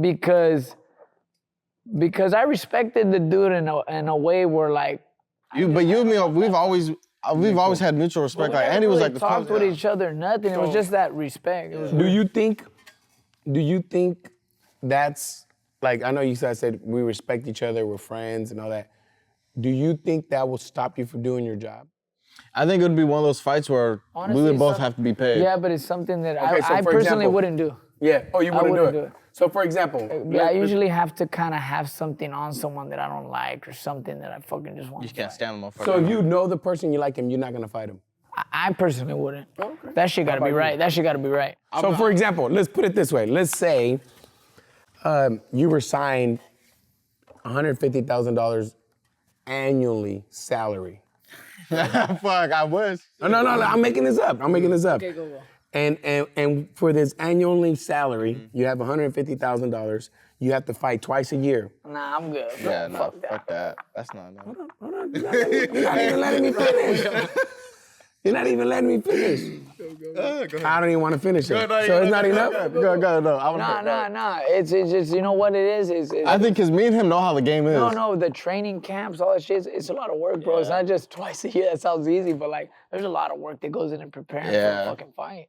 because I respected the dude in a way where, like... But you and me, we've always had mutual respect. Like, Andy was like the talked with each other, nothing. It was just that respect. Do you think that's, like, I know you said we respect each other, we're friends and all that. Do you think that will stop you from doing your job? I think it would be one of those fights where Honestly, we would both have to be paid. Yeah, but it's something that Okay, so I for personally example- wouldn't do. Yeah. Oh, you wouldn't wouldn't do do it. it. So, for example, Yeah, I usually have to kind of have something on someone that I don't like or something that I fucking just want You to can't fight. stand the motherfucker. so if you know the person, you like him, you're not gonna fight him. I personally wouldn't. That shit gotta be right. That shit gotta be right. So, for example, let's put it this way. Let's say you were signed $150,000 annually salary. Fuck, I wish. No, I'm making this up. Okay, go. And for this annually salary, you have $150,000. You have to fight twice a year. Nah, I'm good. Bro. Yeah, no, fuck that. That's not enough. Hold on, you're not even letting me finish. You're not even letting me finish. I don't even want to finish it. So it's not enough? Go, no. Nah. It's just, you know what it is? I think because me and him know how the game is. No, the training camps, all that shit, it's a lot of work, bro. It's not just twice a year. That sounds easy, but like, there's a lot of work that goes into preparing for a fucking fight.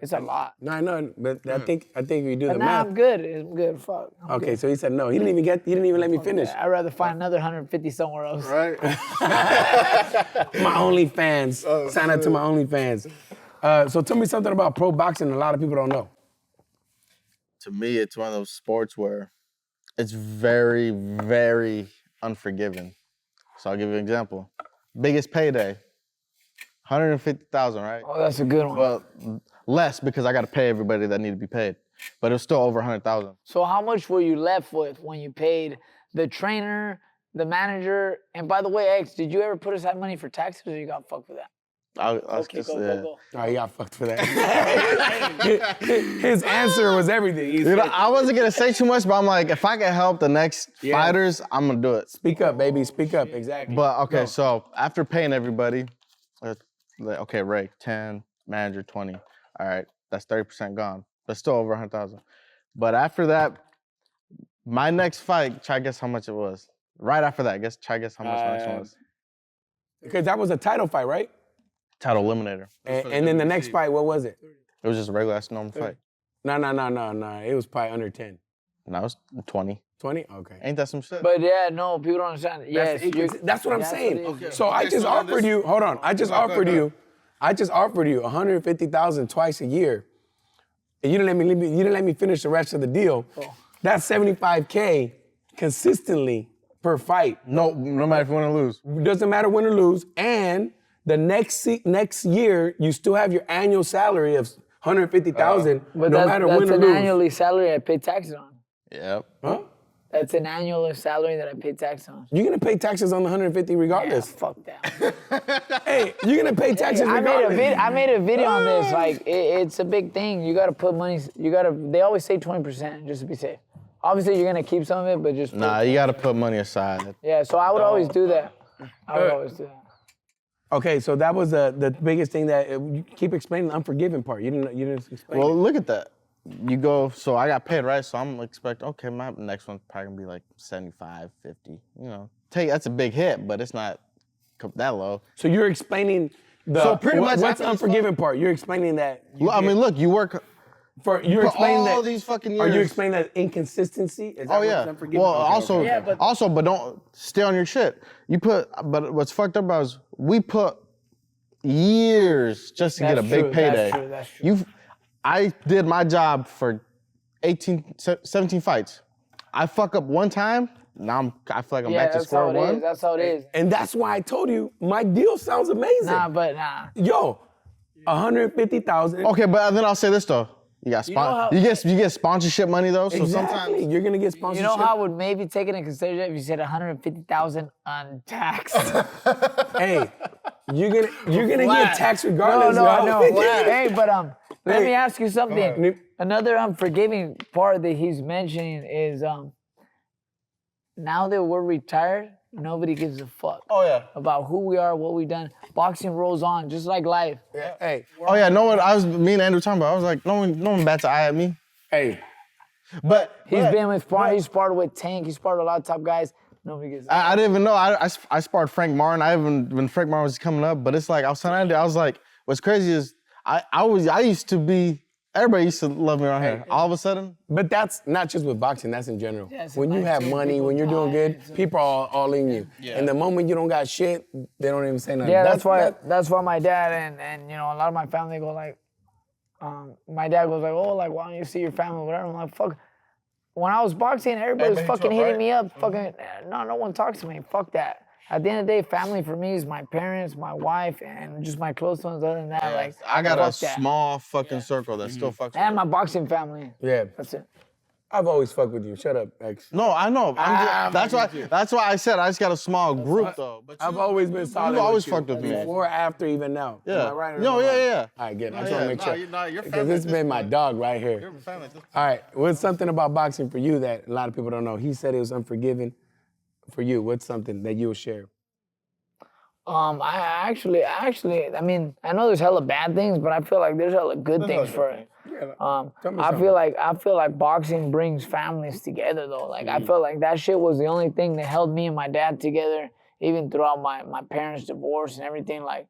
It's a lot. No, I know, but I think if you do the But nah, math. I'm good. I'm good. Fuck. I'm Okay, good. so he said no. He didn't even let me finish. I'd rather find another 150 somewhere else. Right? My OnlyFans. Sign up to my OnlyFans. So tell me something about pro boxing a lot of people don't know. To me, it's one of those sports where it's very, very unforgiving. So I'll give you an example. Biggest payday, $150,000, right? Oh, that's a good one. Well, less because I got to pay everybody that need to be paid. But it was still over $100,000. So how much were you left with when you paid the trainer, the manager, and by the way, X, did you ever put aside money for taxes or you got fucked for that? Okay, Go. Oh, he got fucked for that. His answer was everything. He You said, know, I wasn't gonna say too much, but I'm like, if I can help the next fighters, I'm gonna do it. speak up, baby. Speak up. Exactly. But okay, so after paying everybody, like, okay, Ray, 10, manager 20. All right, that's 30% gone, but still over 100,000. But after that, my next fight, try to guess how much it was. Right after that, try to guess how much the next one was. Because that was a title fight, right? Title eliminator. And then the next fight, what was it? It was just a regular ass normal fight. No. It was probably under 10. And that was 20. 20? Okay. Ain't that some shit? But yeah, no, people don't understand. Yes, That's what I'm that's saying. what it is. So I just offered you, hold on. I just offered you $150,000 twice a year. And you didn't let me finish the rest of the deal. Oh. That's $75K consistently per fight. no matter if you win or lose. Doesn't matter win or lose. And the next year, you still have your annual salary of $150,000, But no matter that's win or an lose. annually salary I pay taxes on. Yep. Huh? That's an annual salary that I pay tax on. You're gonna pay taxes on the $150 Yeah, regardless. fuck that. Hey, you're gonna pay taxes I regardless. made a video on this. Like, it's a big thing. You gotta put money. They always say 20% just to be safe. Obviously, you're gonna keep some of it, but just. Nah, you gotta put money aside. Yeah, so I would always do that. I would always do that. Okay, so that was the biggest thing that you keep explaining the unforgiving part. You didn't explain. Well, it. look at that. You go, so I got paid, right? So I'm expecting, okay, my next one's probably gonna be like 75, 50. You know, that's a big hit, but it's not that low. So you're explaining the So pretty much what's after the this unforgiving part? You're explaining that. I mean, look, you work You're explaining all that. these fucking Are you years. explaining that inconsistency? Is that Oh what's yeah. unforgiving? Well, Okay. but don't stay on your shit. But what's fucked up about is we put years just to get a That's big true, payday. that's true. I did my job for 17 fights. I fuck up one time. Now I feel like I'm Yeah, back to that's square how it one. is. That's how it is. And that's why I told you my deal sounds amazing. Nah. Yo, 150,000. Okay, but then I'll say this though. You got You know how- you get sponsorship money though. So Exactly. sometimes You're gonna get sponsorship. You know how I would maybe take it in consideration if you said 150,000 untaxed. Hey, you're gonna get taxed regardless. No, I yo. know. Hey, but let me ask you something. ahead. Another unforgiving part that he's mentioning is now that we're retired, nobody gives a fuck Oh yeah. about who we are, what we've done. Boxing rolls on, just like life. Hey, Oh yeah. No one. Me and Andrew talking about. I was like, no one bats an eye at me. hey. But He's been with he's sparred with Tank, he's sparred a lot of top guys. Nobody gives a fuck. I didn't even know. I sparred Frank Martin. When Frank Martin was coming up, but it's like I was telling Andy, I was like, what's crazy is I used to be. Everybody used to love me around here. All of a sudden, But that's not just with boxing, that's in general. Yeah, it's when in you life have too. money, People when you're doing die, good, people are all in you. And the moment you don't got shit, they don't even say nothing. Yeah, that's why my dad and you know a lot of my family go like, my dad goes like, oh, like why don't you see your family, whatever. I'm like, fuck. When I was boxing, everybody was fucking hitting me up. Fucking no one talks to me. Fuck that. At the end of the day, family for me is my parents, my wife, and just my close ones. Other than that, like I got a fuck that. small fucking circle that still fucks. And my boxing family. Yeah, That's it. I've always fucked with you. Shut up, X. No, I know. That's why I said I just got a small group though. But I've always been solid. you always with fucked with me. Before, after, even now. Yeah. Am I right or No, am I yeah, wrong? yeah. All right, good. I just Yeah, want to make sure. you're Because family this at has this been my point. dog right here. You're family at this All right, what's something about boxing for you that a lot of people don't know? He said it was unforgiving. For you, what's something that you will share? I actually, I mean, I know there's hella bad things, but I feel like there's hella good things for it. Tell me I something. feel like boxing brings families together though. Like I feel like that shit was the only thing that held me and my dad together, even throughout my parents' divorce and everything. Like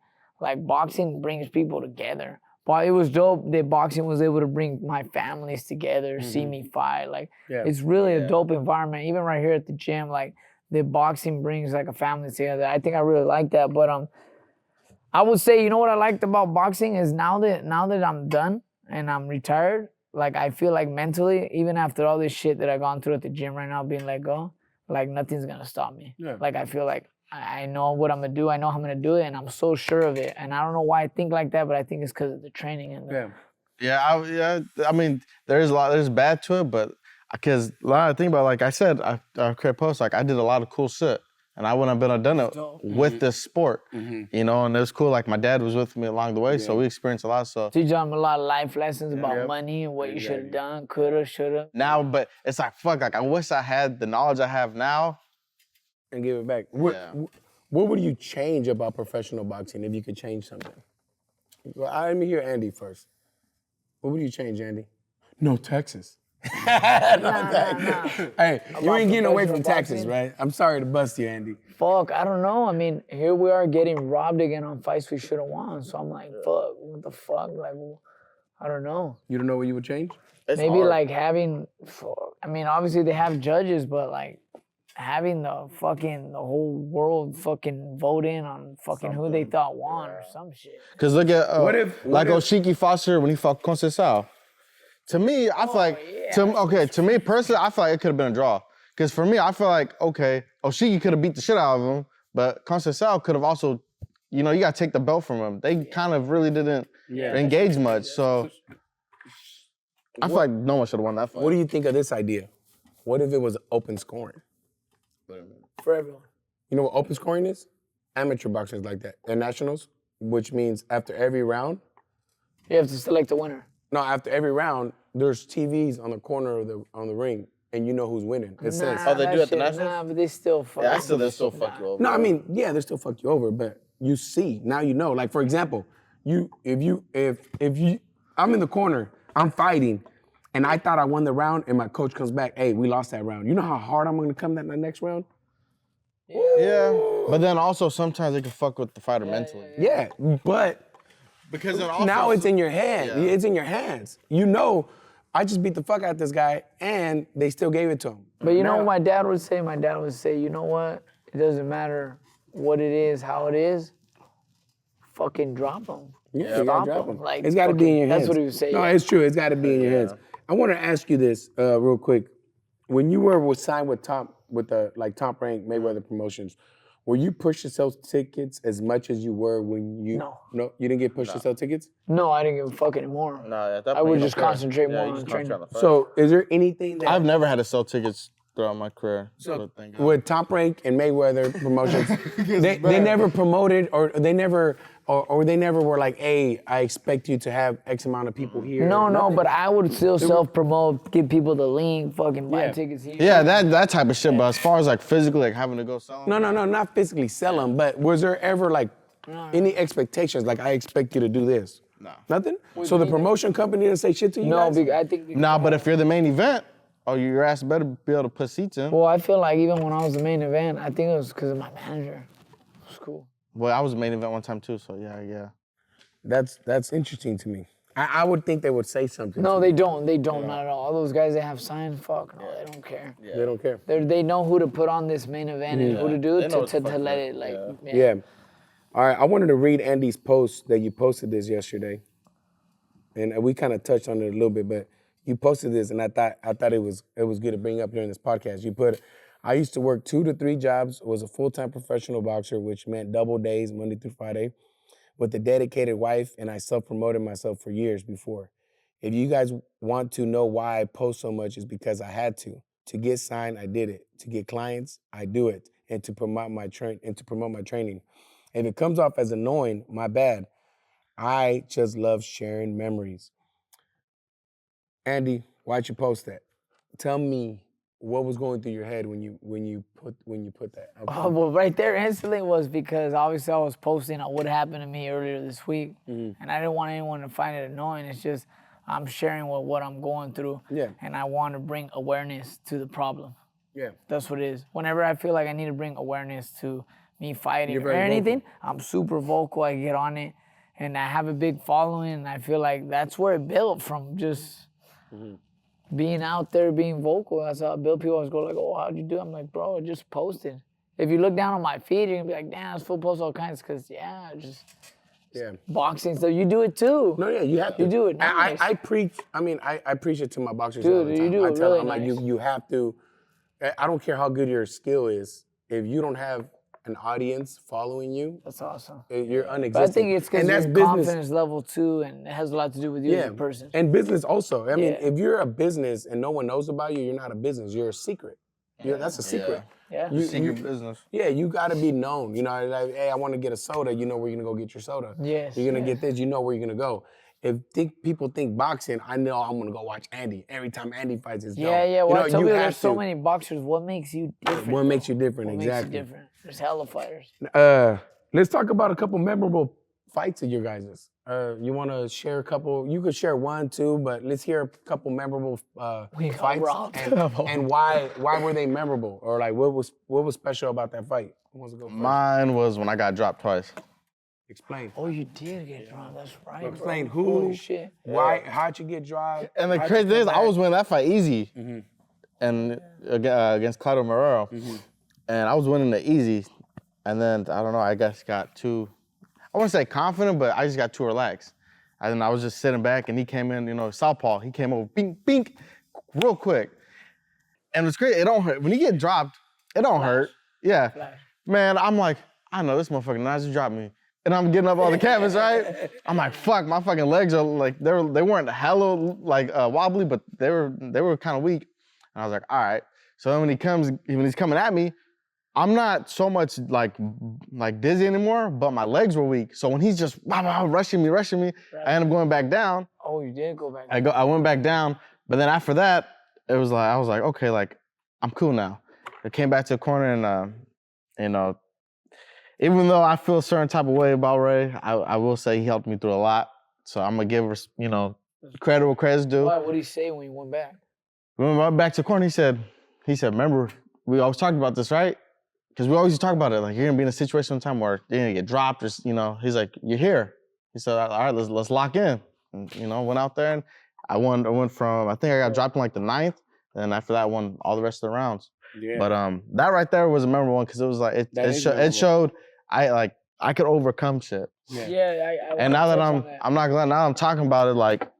boxing brings people together. But it was dope that boxing was able to bring my families together, see me fight. Like it's really a dope environment. Even right here at the gym, like the boxing brings like a family together. I think I really like that. But I would say, you know what I liked about boxing is now that I'm done and I'm retired, like I feel like mentally, even after all this shit that I've gone through at the gym right now, being let go, like nothing's gonna stop me. Yeah. Like I feel like I know what I'm gonna do. I know how I'm gonna do it, and I'm so sure of it. And I don't know why I think like that, but I think it's because of the training and the, I mean, there's bad to it, but because a lot of things about, like I said, I create posts, like I did a lot of cool shit, and I wouldn't have done it with this sport, you know, and it was cool. Like my dad was with me along the way, so we experienced a lot of stuff. teach them a lot of life lessons about money and what you should have done, coulda, shoulda. Now, but it's like, fuck, like I wish I had the knowledge I have now. And give it back. What would you change about professional boxing if you could change something? Well, let me hear Andy first. What would you change, Andy? No Texas. Nah. Hey, you ain't getting away from professional Texas, boxing? right? I'm sorry to bust you, Andy. Fuck, I don't know. I mean, here we are getting robbed again on fights we should have won. So I'm like, fuck, what the fuck? Like, I don't know. You don't know what you would change? It's Maybe hard. like having, I mean, obviously they have judges, but like having the whole world fucking vote in on fucking who they thought won or some shit. Cause look at What if- Oshiki Foster when he fought Conceição. To me, I feel like to me personally, I feel like it could have been a draw. Cause for me, I feel like Oshiki could have beat the shit out of him, but Conceição could have also, you gotta take the belt from him. They kind of really didn't engage much, so I feel like no one should have won that fight. What do you think of this idea? What if it was open scoring? For everyone. You know what open scoring is? Amateur boxers like that. They're nationals, which means after every round, You have to select a winner. after every round, there's TVs on the corner of the ring, and you know who's winning. It says. Oh, they that do at the shit- Nationals? Nah, but they still fuck. Yeah, they still fuck you over. No, I mean, yeah, they still fuck you over, but you see, now you know. Like for example, if I'm in the corner, I'm fighting, and I thought I won the round, and my coach comes back, hey, we lost that round. You know how hard I'm gonna come that next round? Yeah, but then also sometimes they can fuck with the fighter mentally. Yeah, but Because then also now it's in your hand. It's in your hands. You know, I just beat the fuck out of this guy, and they still gave it to him. But you know what my dad would say? My dad would say, you know what? It doesn't matter what it is, how it is. Fucking drop them. Yeah, you gotta drop them. him. Like, It's got to be in your hands. That's what he would say. No, it's true. It's got to be in your hands. I want to ask you this real quick. When you were signed with Top Rank Mayweather Promotions, Were you pushed to sell tickets as much as you were when you? No. You didn't get pushed to sell tickets? No, I didn't give a fuck anymore. No, at that I point, would you just don't care. concentrate Yeah, more you on just training. concentrate on the fight. So, is there anything that I've never had to sell tickets throughout my career. So thank God. with Top Rank and Mayweather promotions, they never promoted or they never were like, hey, I expect you to have X amount of people here. No, but I would still self-promote, give people the link, fucking buy tickets here. Yeah, that type of shit. But as far as like physically, like having to go sell them, No, not physically sell them, but was there ever like any expectations? Like, I expect you to do this? No. Nothing? So the promotion company didn't say shit to you No, guys? I think. Nah, but if you're the main event, your ass better be able to put seats in. Well, I feel like even when I was the main event, I think it was because of my manager. It was cool. Well, I was the main event one time too, so yeah. That's interesting to me. I would think they would say something. No, to they you. don't. They don't, not at all. All those guys that have signs, fuck, no, they don't care. They don't care. They know who to put on this main event and who to do They know what the to fuck let to- it, like, Yeah. All right, I wanted to read Andy's post that you posted this yesterday. And we kind of touched on it a little bit, but you posted this and I thought it was good to bring up during this podcast. You put, I used to work 2 to 3 jobs, was a full-time professional boxer, which meant double days, Monday through Friday, with a dedicated wife, and I self-promoted myself for years before. If you guys want to know why I post so much, it's because I had to. To get signed, I did it. To get clients, I do it. And to promote my training. If it comes off as annoying, my bad. I just love sharing memories. Andy, why'd you post that? Tell me what was going through your head when you put that. Oh, well, right there instantly was because obviously I was posting on what happened to me earlier this week, and I didn't want anyone to find it annoying. It's just I'm sharing what I'm going through, and I want to bring awareness to the problem. Yeah. That's what it is. Whenever I feel like I need to bring awareness to me fighting or very anything, I'm super vocal. I get on it, and I have a big following, and I feel like that's where it built from, just being out there, being vocal. That's how I built. People always go like, oh, how'd you do? I'm like, bro, I just posted. If you look down on my feed, you're going to be like, damn, it's full post all kinds, because, just boxing. So you do it too. No, yeah, you have to. You do it nice. I preach it to my boxers Dude, all the time. you do I it tell really them, I'm nice. like, you have to, I don't care how good your skill is. If you don't have an audience following you, That's awesome. you're But unexistent. I think it's because your confidence level too, and it has a lot to do with you as a person. And business also. I mean, Yeah. if you're a business and no one knows about you, you're not a business. You're a secret. That's a secret. Yeah. Secret business. Yeah, you gotta be known. You know, like, hey, I want to get a soda. You know where you're gonna go get your soda. Yes, You're gonna yes. get this. You know where you're gonna go. If people think boxing, I know I'm gonna go watch Andy. Every time Andy fights, it's dope. Yeah. Well, I tell you you, have there's so to. many boxers. What makes you different? What makes you different? What Exactly. makes you different? There's hella fighters. Let's talk about a couple memorable fights of your guys's. You want to share a couple? You could share 1, 2, but let's hear a couple memorable We got fights robbed. and why were they memorable, or like what was special about that fight? Who wants to go first? Mine was when I got dropped twice. Explain. Oh, you did get dropped. That's right. Explain bro. who, Holy shit. why, how'd you get dropped? And the How'd crazy you thing is, come I back? was winning that fight easy, and against Claudio Morero, and I was winning the easy, and then I don't know, I guess got too, I wouldn't say confident, but I just got too relaxed. And then I was just sitting back, and he came in, southpaw. He came over, bink, bink, real quick, and it's great. It don't hurt when you get dropped. It don't hurt. Yeah, man. I'm like, I know this motherfucker now just dropped me. And I'm getting up all the cabins, right? I'm like, fuck, my fucking legs are like, they weren't hella like wobbly, but they were kind of weak. And I was like, all right. So then when he's coming at me, I'm not so much like dizzy anymore, but my legs were weak. So when he's just rushing me, I end up going back down. Oh, you did go back. I went back down, but then after that, it was like, I was like, okay, like, I'm cool now. I came back to the corner and, even though I feel a certain type of way about Ray, I will say he helped me through a lot. So I'm gonna give her, credit where credit's due. What did he say when you went back? When we went back to the corner, he said, remember, we always talked about this, right? Because we always used to talk about it. Like, you're gonna be in a situation sometime where you're gonna get dropped, or, he's like, you're here. He said, all right, let's lock in. And, went out there and I went from, I think I got dropped in like the 9th. And after that, I won all the rest of the rounds. Yeah. But that right there was a memorable one because it was like, it showed I could overcome shit. Yeah, I And now that touch on I'm not glad, now I'm talking about it, like,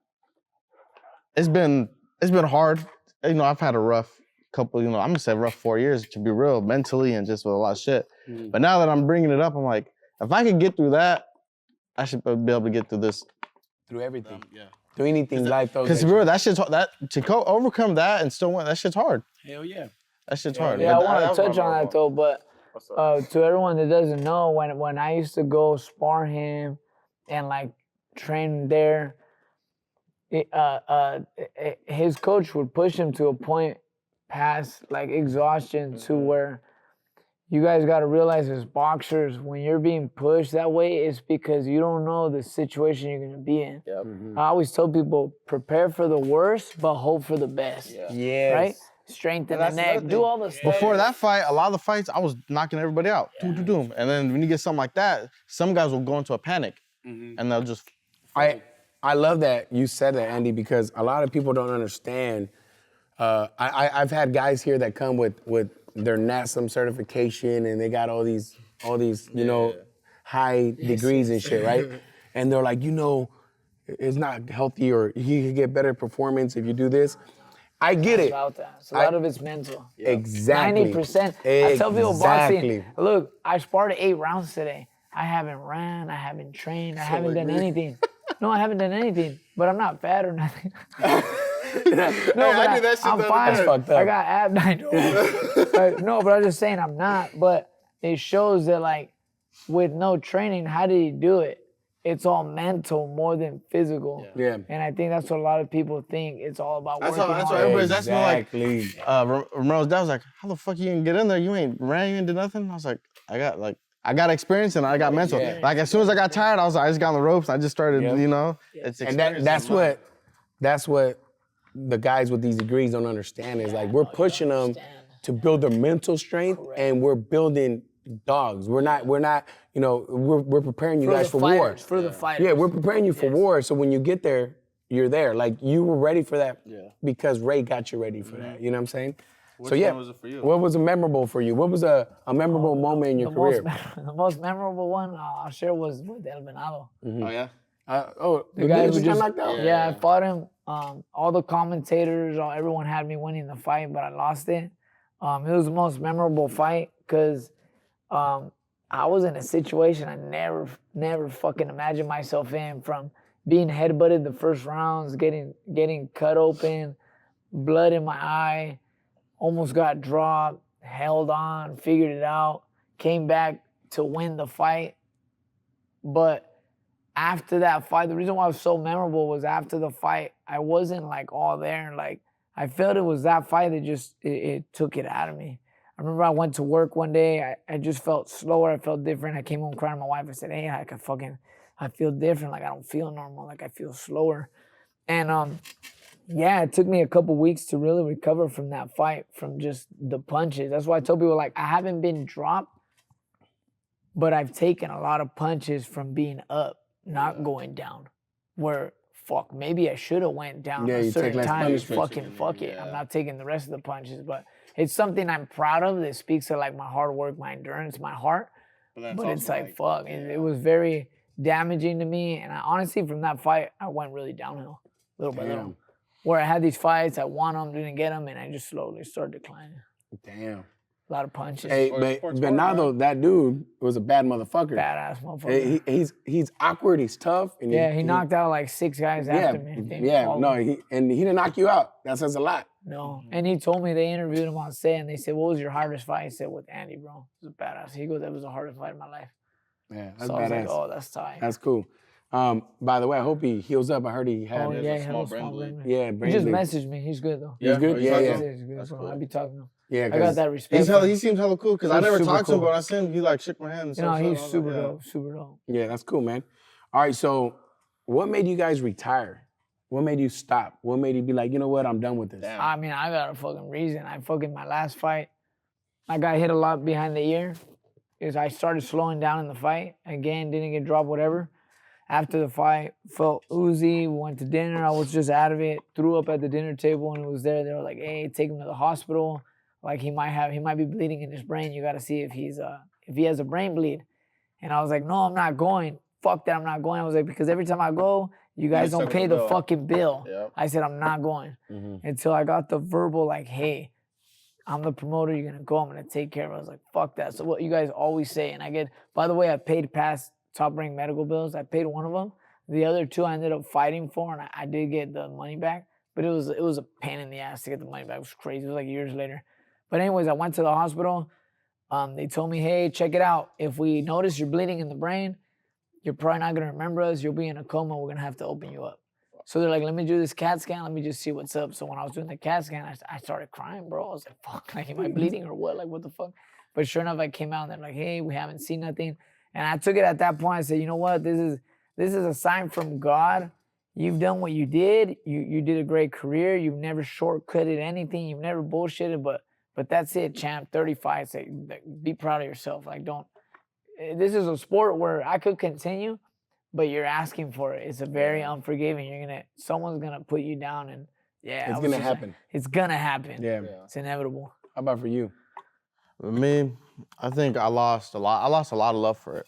it's been hard. I've had a rough couple, I'm gonna say rough 4 years to be real, mentally and just with a lot of shit. But now that I'm bringing it up, I'm like, if I could get through that, I should be able to get through this. Through everything. Through anything life throws. Because real, that shit's to overcome that and still win. That shit's hard. Hell yeah. That shit's hard. Yeah, I want to touch on that though, but to everyone that doesn't know, when I used to go spar him and like train there, his coach would push him to a point past like exhaustion to where you guys got to realize as boxers, when you're being pushed that way, it's because you don't know the situation you're going to be in. I always tell people, prepare for the worst, but hope for the best. Yes. Right? Strengthen the neck, do all the stuff. Before that fight, a lot of the fights, I was knocking everybody out. Doom, doom, doom. And then when you get something like that, some guys will go into a panic. And they'll just... I love that you said that, Andy, because a lot of people don't understand. I've had guys here that come with their NASM certification and they got all these high degrees and shit, right? And they're like, it's not healthy or you can get better performance if you do this. I get it. About that. So a lot of it's mental. Exactly. 90%. I tell people boxing, look, I sparred 8 rounds today. I haven't ran, I haven't trained, I haven't done anything. No, I haven't done anything, but I'm not fat or nothing. No, but I do that shit I'm fine. That's fucked up. I got abs. I know. No, but I'm just saying I'm not. But it shows that like with no training, how did he do it? It's all mental more than physical. Yeah. And I think that's what a lot of people think. It's all about working hard. That's what everybody's asking me. Exactly. Like, Romero's dad was like, how the fuck you didn't get in there? You ain't ran, you ain't did nothing? I was like, I got experience and I got mental. Yeah. Like as soon as I got tired, I just got on the ropes. I just started, it's And that's what the guys with these degrees don't understand is like we're pushing them to build their mental strength and we're building dogs. We're not, we're preparing you guys for war. For the fighters. Yeah, we're preparing you for war. So when you get there, you're there. Like you were ready for that because Ray got you ready for that. You know what I'm saying? Which one was it for you? What was memorable for you? What was a memorable moment in your career? The most memorable one I'll share was with El Venado. Oh, yeah? The guy who just knocked out? Yeah, I fought him. All the commentators, everyone had me winning the fight, but I lost it. It was the most memorable fight because I was in a situation I never fucking imagined myself in, from being headbutted the first rounds, getting cut open, blood in my eye, almost got dropped, held on, figured it out, came back to win the fight. But after that fight, the reason why it was so memorable was after the fight, I wasn't like all there. Like I felt it was that fight that just, it took it out of me. I remember I went to work one day, I just felt slower, I felt different. I came home crying to my wife, I said, hey, I feel different, like I don't feel normal, like I feel slower. And it took me a couple weeks to really recover from that fight, from just the punches. That's why I tell people, like, I haven't been dropped, but I've taken a lot of punches from being up, not going down. Where, fuck, maybe I should have went down a certain time. Fuck it. I'm not taking the rest of the punches, but it's something I'm proud of that speaks to like my hard work, my endurance, my heart. But it's like, fuck, it was very damaging to me. And I honestly, from that fight, I went really downhill, little by little. Where I had these fights, I won them, didn't get them, and I just slowly started declining. Damn. A lot of punches. Hey, but now though, that dude was a bad motherfucker. Badass motherfucker. Hey, he's awkward, he's tough. And he knocked out like 6 guys after me. He didn't knock you out. That says a lot. No, and he told me, they interviewed him on set, and they said, what was your hardest fight? He said, with Andy, bro. It was badass. He goes, that was the hardest fight of my life. Yeah, that's so badass. I was like, oh, that's tight. That's cool. By the way, I hope he heals up. I heard he had he had a small brain bleed. Yeah, brain He just bleed. messaged me. He's good, though. He's good? Yeah. He's good. So I'll be talking to him. Yeah, I got that respect. He seems hella cool, because I never talked to him, but I seen him, he like shook my hand. And he's super dope, super dope. Yeah, that's cool, man. All right, so what made you guys retire? What made you stop? What made you be like, you know what, I'm done with this? Damn. I mean, I got a fucking reason. My last fight, I got hit a lot behind the ear. Because I started slowing down in the fight. Again, didn't get dropped, whatever. After the fight, felt oozy, went to dinner. I was just out of it, threw up at the dinner table, and it was there. They were like, hey, take him to the hospital. Like he might be bleeding in his brain. You got to see if he has a brain bleed. And I was like, no, I'm not going. Fuck that, I'm not going. I was like, because every time I go, you guys don't pay the fucking bill. Yep. I said, I'm not going. Until I got the verbal, like, hey, I'm the promoter. You're gonna go. I'm gonna take care of it. I was like, fuck that. So what you guys always say, and I get. By the way, I paid past top rank medical bills. I paid one of them. The other two I ended up fighting for, and I did get the money back. But it was a pain in the ass to get the money back. It was crazy. It was like years later. But anyways, I went to the hospital. They told me, hey, check it out. If we notice you're bleeding in the brain, you're probably not gonna remember us. You'll be in a coma. We're gonna have to open you up. So they're like, let me do this CAT scan. Let me just see what's up. So when I was doing the CAT scan, I started crying, bro. I was like, fuck, like, am I bleeding or what? Like, what the fuck? But sure enough, I came out and they're like, hey, we haven't seen nothing. And I took it at that point. I said, you know what? This is a sign from God. You've done what you did. You did a great career. You've never shortcutted anything. You've never bullshitted. But that's it, champ. 35. Say, be proud of yourself. Like, don't. This is a sport where I could continue, but you're asking for it. It's a very unforgiving. Someone's gonna put you down, and it's gonna happen. Like, it's gonna happen. Yeah, it's inevitable. How about for you? For me, I think I lost a lot. I lost a lot of love for it,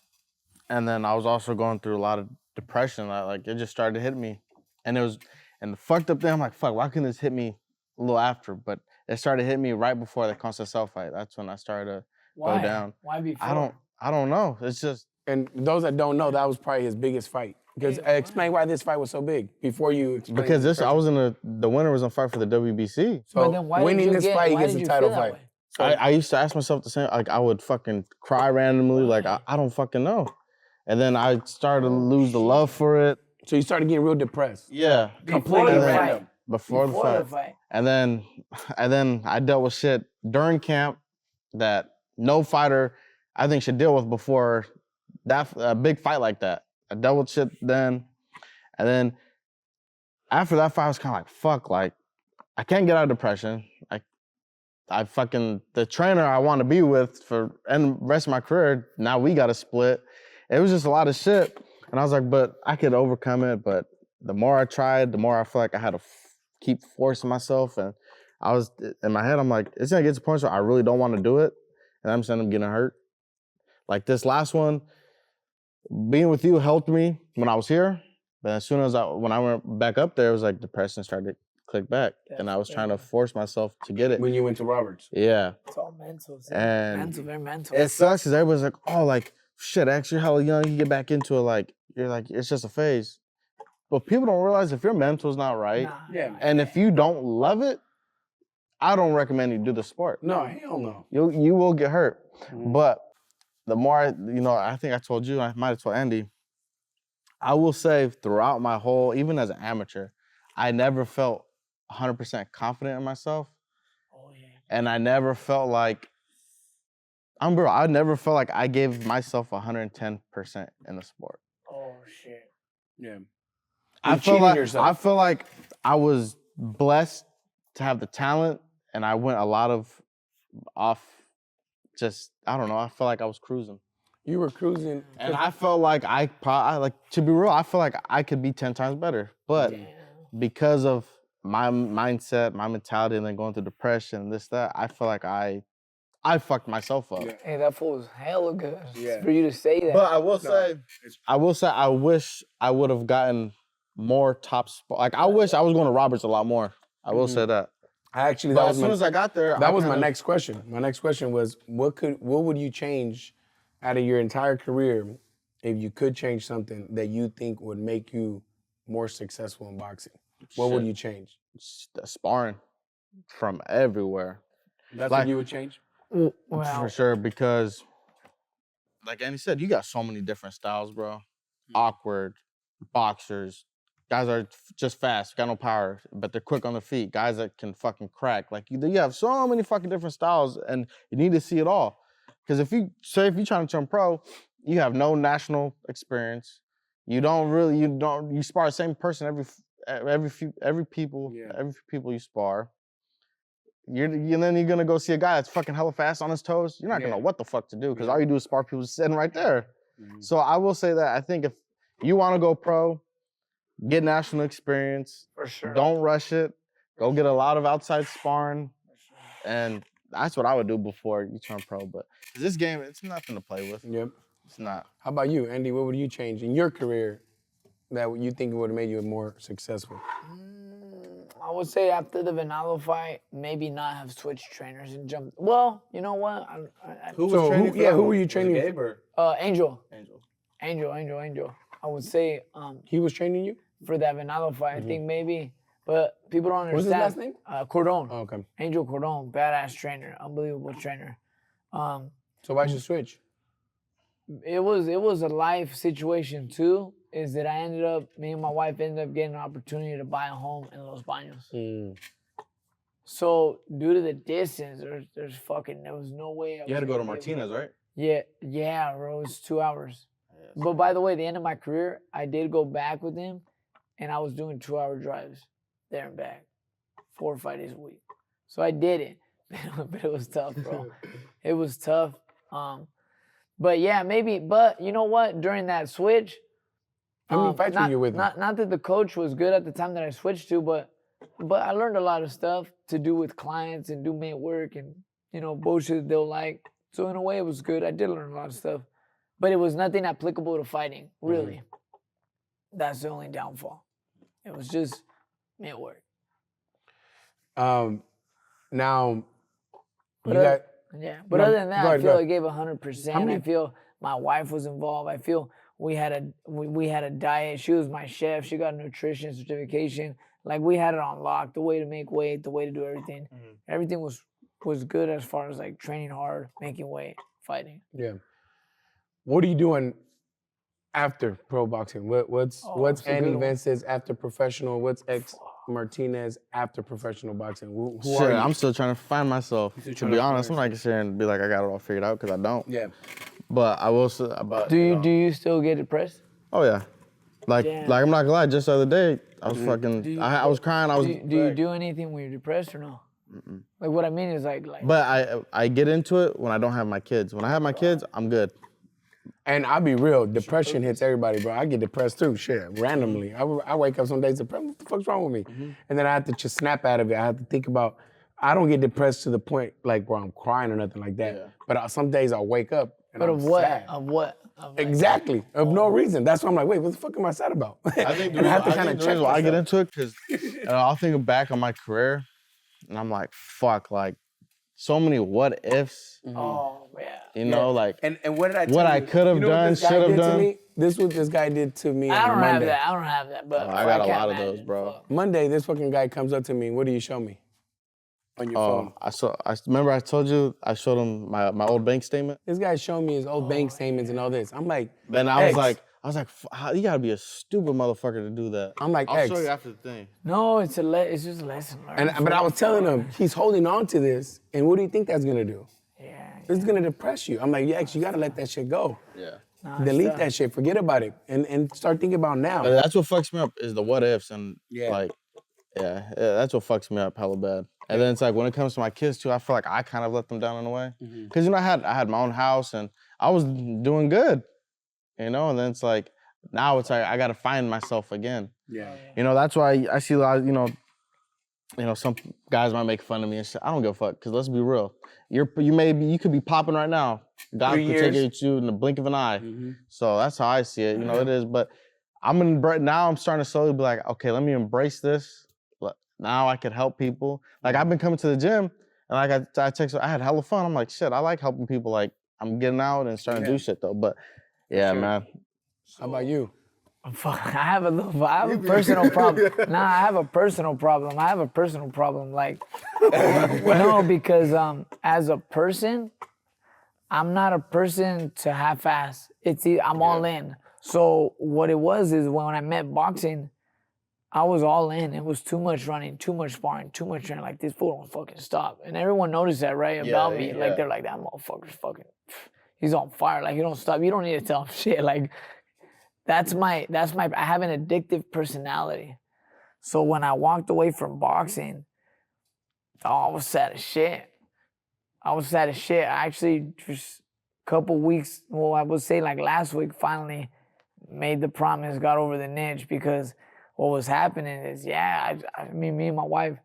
and then I was also going through a lot of depression. Like it just started to hit me, and the fucked up thing. I'm like, fuck, why couldn't this hit me a little after? But it started hitting me right before the constant self fight. That's when I started to go down. Why before? I don't know. It's just. And those that don't know, that was probably his biggest fight. Because explain why this fight was so big before you explain. Because I was the winner was on fight for the WBC. So then winning this fight against the title fight. So I used to ask myself the same. Like I would fucking cry randomly. Like I don't fucking know. And then I started to lose the love for it. So you started getting real depressed. Yeah. Completely random. Before the fight. And then I dealt with shit during camp that no fighter I think should deal with before that a big fight like that. I dealt with shit then, and then after that fight, I was kind of like, fuck, like I can't get out of depression. I fucking the trainer I want to be with for and rest of my career. Now we got to split. It was just a lot of shit, and I was like, but I could overcome it. But the more I tried, the more I feel like I had to keep forcing myself, and I was in my head. I'm like, it's gonna get to the point where I really don't want to do it, and I'm just ending up getting hurt. Like this last one. Being with you helped me when I was here, but as soon as when I went back up there, it was like depression started to click back, and I was trying to force myself to get it. When you went to Roberts. Yeah. It's all mental. And very mental. It sucks because everybody's like, oh, like, shit, actually, hella young, you get back into it, like, you're like, it's just a phase. But people don't realize if your mental's not right, and if you don't love it, I don't recommend you do the sport. No, hell no. You will get hurt. Mm-hmm. But the more, I think I told you, I might have told Andy, I will say throughout my whole, even as an amateur, I never felt 100% confident in myself. Oh, yeah. And I never felt like, I never felt like I gave myself 110% in the sport. Oh, shit. Yeah. I feel like I was blessed to have the talent, and I went a lot off. Just, I don't know, I felt like I was cruising. You were cruising. And I felt like to be real, I feel like I could be 10 times better. But because of my mindset, my mentality, and then going through depression, that, I feel like I fucked myself up. Yeah. Hey, that fool was hella good. Yeah. For you to say that. But I will say, I wish I would have gotten more top spot. Like, I wish I was going to Roberts a lot more. I will say that. As soon as I got there, that was my next question. My next question was, what would you change out of your entire career if you could change something that you think would make you more successful in boxing? What would you change? Sparring from everywhere. That's what you would change? Well, for sure, because like Andy said, you got so many different styles, bro. Awkward, boxers, guys are just fast, got no power, but they're quick on their feet. Guys that can fucking crack. Like, you have so many fucking different styles, and you need to see it all. Because if you're trying to turn pro, you have no national experience. You spar the same person every people you spar. And then you're gonna go see a guy that's fucking hella fast on his toes. You're not gonna know what the fuck to do, because all you do is spar people sitting right there. Mm-hmm. So I will say that I think if you want to go pro, get national experience. For sure. Don't rush it. Go get a lot of outside sparring. And that's what I would do before you turn pro. But this game, it's nothing to play with. Yep. It's not. How about you, Andy? What would you change in your career that you think would have made you more successful? I would say after the Venado fight, maybe not have switched trainers and jumped. Well, you know what? Who were you training? Gabe or Angel. Angel? Angel. I would say He was training you? for that Venado fight, I think maybe. But people don't What's understand. his last name? Cordon. Oh, okay. Angel Cordon, badass trainer, unbelievable trainer. So why'd you switch? It was a life situation too. Is that me and my wife ended up getting an opportunity to buy a home in Los Baños. So due to the distance, there was no way. You had to go to Martinez, right? Yeah, bro, it was 2 hours. But by the way, the end of my career, I did go back with him, and I was doing 2-hour drives there and back, 4 or 5 days a week. So I did it, but it was tough, bro. It was tough. But yeah, maybe. But you know what? During that switch, How many fights were you with him? Not that the coach was good at the time that I switched to, but I learned a lot of stuff to do with clients and do mate work and bullshit they'll like. So in a way, it was good. I did learn a lot of stuff, but it was nothing applicable to fighting. Really, that's the only downfall. It was just mate work. Now, But other than that, I feel I gave 100%. I feel my wife was involved. I feel we had a diet. She was my chef. She got a nutrition certification. Like we had it on lock. The way to make weight, the way to do everything. Everything was good as far as like training hard, making weight, fighting. Yeah. What are you doing after pro boxing? What's Andy Vences after professional? What's Martinez after professional boxing? Who are you? I'm still trying to find myself. To be honest, I'm not gonna sit here and be like I got it all figured out because I don't. Yeah. But I will say. Do you still get depressed? Oh yeah. Like I'm not gonna lie. Just the other day, I was fucking. I was crying. Do you do anything when you're depressed or no? Like what I mean is like. But I get into it when I don't have my kids. When I have my kids, I'm good. And I'll be real, depression hits everybody, bro. I get depressed too, shit, randomly. I wake up some days depressed, what the fuck's wrong with me? And then I have to just snap out of it. I have to think about, I don't get depressed to the point like where I'm crying or nothing like that. Yeah. But some days I'll wake up and I'm sad. Of what? Exactly, of no reason. That's why I'm like, wait, what the fuck am I sad about? I think the reason why I get into it, because I'll think back on my career and I'm like, fuck, like, so many what ifs. Oh, yeah. You know, like. And what did I tell you? What I could have done, should have done. This is what this guy did to me on Monday. I don't have that, but I got a lot of those, bro. Monday, this fucking guy comes up to me. What do you show me on your phone? I remember I told you I showed him my old bank statement. This guy showed me his old bank statements and all this. I'm like, then I was like, you gotta be a stupid motherfucker to do that. I'm like, I'll show you after the thing. No, it's just a lesson learned. But I was telling him, he's holding on to this, and what do you think that's gonna do? Yeah. It's gonna depress you. I'm like, you gotta let that shit go. Yeah. Delete that shit, forget about it, and start thinking about now. But that's what fucks me up is the what ifs and that's what fucks me up hella bad. And then it's like when it comes to my kids too, I feel like I kind of let them down in a way. Because I had my own house and I was doing good. And then it's like, now it's like, I got to find myself again. Yeah. That's why I see a lot of, some guys might make fun of me and shit. I don't give a fuck, because let's be real. You could be popping right now. God could take you in the blink of an eye. So that's how I see it. It is. But now I'm starting to slowly be like, okay, let me embrace this. Now I could help people. Like I've been coming to the gym and like I had hella fun. I'm like, shit, I like helping people. Like I'm getting out and starting to do shit though. But yeah, man. How about you? I have a personal problem. I have a personal problem. Like, no, because as a person, I'm not a person to half-ass. I'm all in. So what it was is when I met boxing, I was all in. It was too much running, too much sparring, too much training. Like, this fool don't fucking stop. And everyone noticed that, right, about me. Like, they're like, that motherfucker's fucking, he's on fire. Like, he don't stop. You don't need to tell him shit. Like, that's my, I have an addictive personality. So when I walked away from boxing, I was sad as shit. I actually just a couple weeks, I would say like last week, finally made the promise, got over the niche, because what was happening is, me and my wife,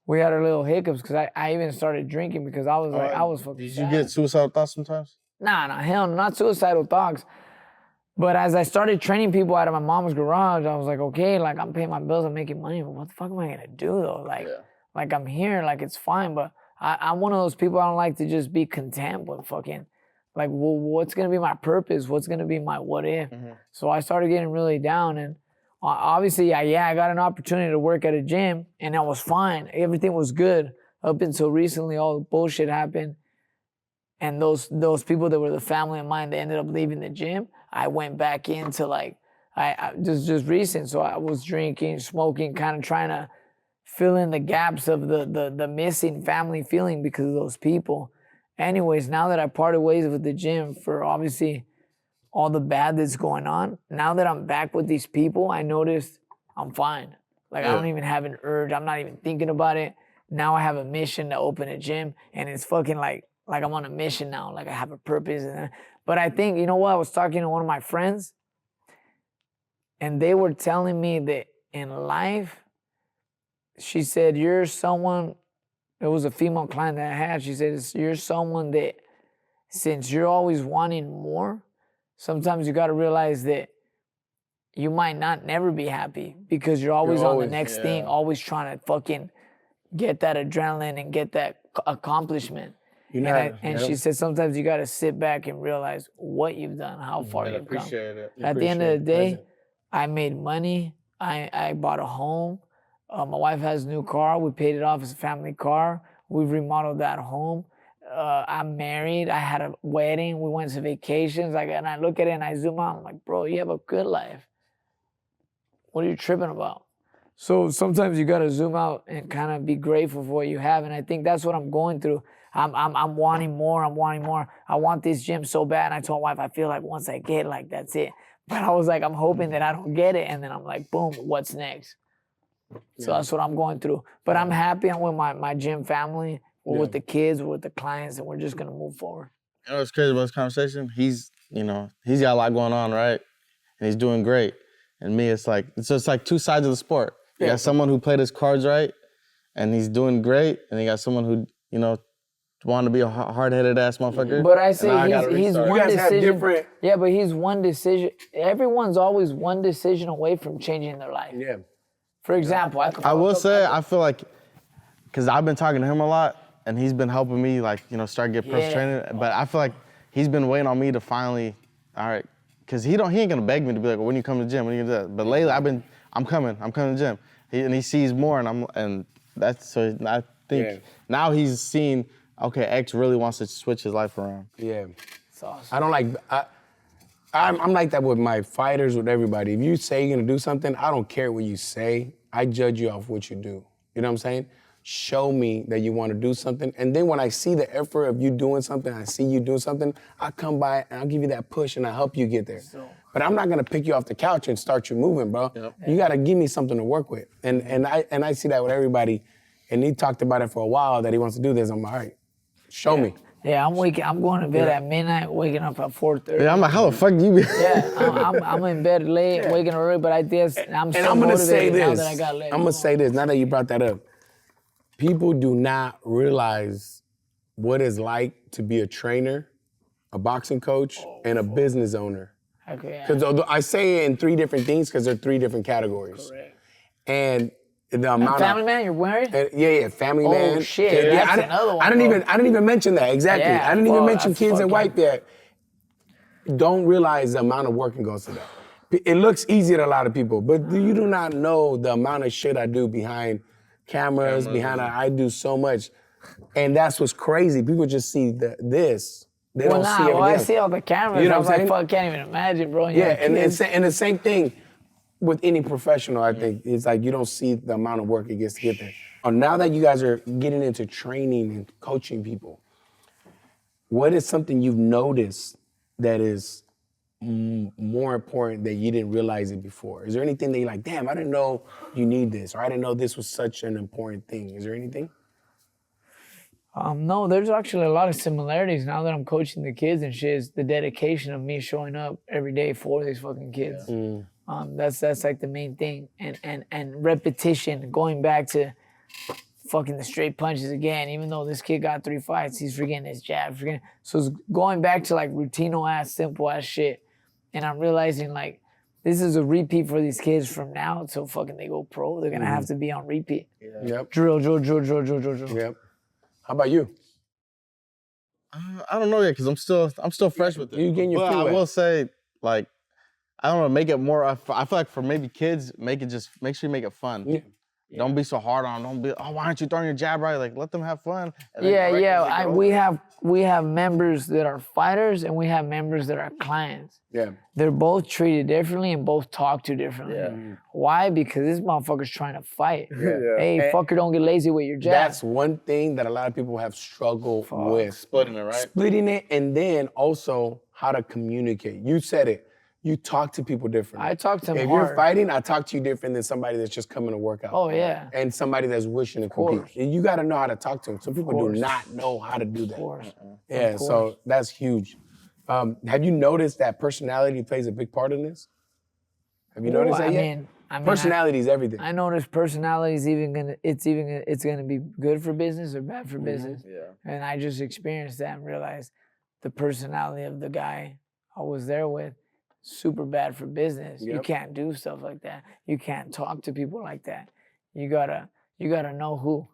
we had our little hiccups, because I even started drinking because I was like, I was fucking Did sad. you get suicidal thoughts sometimes? Nah, hell, not suicidal thoughts. But as I started training people out of my mom's garage, I was like, okay, like I'm paying my bills, I'm making money, but what the fuck am I gonna do though? Like I'm here, like it's fine, but I'm one of those people, I don't like to just be content with fucking, like, well, what's gonna be my purpose? What's gonna be my what if? So I started getting really down, and obviously, I got an opportunity to work at a gym, and that was fine. Everything was good up until recently. All the bullshit happened, and those people that were the family of mine, they ended up leaving the gym. I went back into like, I just recent, so I was drinking, smoking, kind of trying to fill in the gaps of the missing family feeling because of those people. Anyways, now that I parted ways with the gym for obviously all the bad that's going on, now that I'm back with these people, I noticed I'm fine. Like I don't even have an urge. I'm not even thinking about it. Now I have a mission to open a gym, and it's fucking like I'm on a mission now. Like I have a purpose. But I think, you know what? I was talking to one of my friends, and they were telling me that in life, she said, you're someone, it was a female client that I had, she said, you're someone that, since you're always wanting more, sometimes you got to realize that you might not never be happy because you're always on the next thing, always trying to fucking get that adrenaline and get that accomplishment. She said sometimes you got to sit back and realize what you've done, how far you've come. At the end of the day, I made money. I bought a home. My wife has a new car. We paid it off as a family car. We've remodeled that home. I'm married. I had a wedding. We went to vacations. And I look at it and I zoom out. I'm like, bro, you have a good life. What are you tripping about? So sometimes you got to zoom out and kind of be grateful for what you have. And I think that's what I'm going through. I'm wanting more. I'm wanting more. I want this gym so bad. And I told my wife, I feel like once I get like, that's it. But I was like, I'm hoping that I don't get it. And then I'm like, boom, what's next? So that's what I'm going through. But I'm happy. I'm with my gym family. We're with the kids. We're with the clients. And we're just going to move forward. You know what's crazy about this conversation? He's got a lot going on, right? And he's doing great. And me, it's like two sides of the sport. You got someone who played his cards right, and he's doing great. And you got someone who, wanted to be a hard-headed ass motherfucker. But I say he's one decision. Yeah, but he's one decision. Everyone's always one decision away from changing their life. Yeah. For example, I will say, I feel like, because I've been talking to him a lot, and he's been helping me, start get personal training. But I feel like he's been waiting on me to finally, all right, because he ain't gonna beg me to be like, well, when you come to the gym, when you do that. But lately, I'm coming to the gym. He sees more, and that's so I think now he's seen, okay, X really wants to switch his life around. Yeah. It's awesome. I don't like, I'm like that with my fighters, with everybody. If you say you're gonna do something, I don't care what you say. I judge you off what you do. You know what I'm saying? Show me that you want to do something. And then when I see the effort of you doing something, I see you doing something, I come by and I'll give you that push and I'll help you get there. But I'm not gonna pick you off the couch and start you moving, bro. Yep. You gotta give me something to work with. And I see that with everybody. And he talked about it for a while that he wants to do this. I'm like, all right, show me. Yeah, I'm going to bed at midnight, waking up at 4:30. Yeah, I'm like, how the fuck you be? Yeah, I'm in bed late, waking up early, but I guess I'm so motivated now that I got let I'm gonna say this, now that you brought that up. People do not realize what it's like to be a trainer, a boxing coach, and a business owner. Because I say it in three different things because they're three different categories. Correct. And the amount family man, you're married? Family man. Oh shit, that's another one. I didn't even mention that, exactly. Yeah, I didn't even mention kids and wife yet. Don't realize the amount of work that goes to that. It looks easy to a lot of people, but you do not know the amount of shit I do behind cameras, I do so much. And that's what's crazy. People just see this. They don't see everything. I see all the cameras. You know what I'm saying? Fuck, can't even imagine, bro. And the same thing with any professional, I think. It's like you don't see the amount of work it gets to get there. Now that you guys are getting into training and coaching people, what is something you've noticed that is more important that you didn't realize it before? Is there anything that you're like, damn, I didn't know you need this, or I didn't know this was such an important thing? Is there anything? No, there's actually a lot of similarities now that I'm coaching the kids and shit. Is the dedication of me showing up every day for these fucking kids. That's like the main thing. And repetition, going back to fucking the straight punches again. Even though this kid got 3 fights, he's forgetting his jab. So it's going back to like routine-ass, simple-ass shit. And I'm realizing like this is a repeat for these kids from now until fucking they go pro. They're gonna have to be on repeat. Yep. Drill. Yep. How about you? I don't know yet because I'm still fresh with it. You getting your but feet I wet. will say, like, I don't know, make it more. I feel like for maybe kids, make sure you make it fun. Yeah. Don't be so hard on them. Don't be, oh, why aren't you throwing your jab right? Like, let them have fun. And then Yeah, correct yeah. as they go. We have members that are fighters and we have members that are clients. Yeah. They're both treated differently and both talked to differently. Why? Because this motherfucker's trying to fight. Hey, And fucker, don't get lazy with your jab. That's one thing that a lot of people have struggled with. Splitting it, right? Splitting it, and then also how to communicate. You said it. You talk to people differently. I talk to them If hard. you're fighting, I talk to you different than somebody that's just coming to work out. Oh, yeah. And somebody that's wishing to compete. course. You got to know how to talk to them. Some people do course. not know how to do that. Of course. Yeah, so that's huge. Have you noticed that personality plays a big part in this? Have you noticed that yet? Personality is everything. I noticed personality is it's gonna be good for business or bad for business. Yeah. And I just experienced that and realized the personality of the guy I was there with, super bad for business. You Yep. can't do stuff like that. You can't talk to people like that. You gotta know who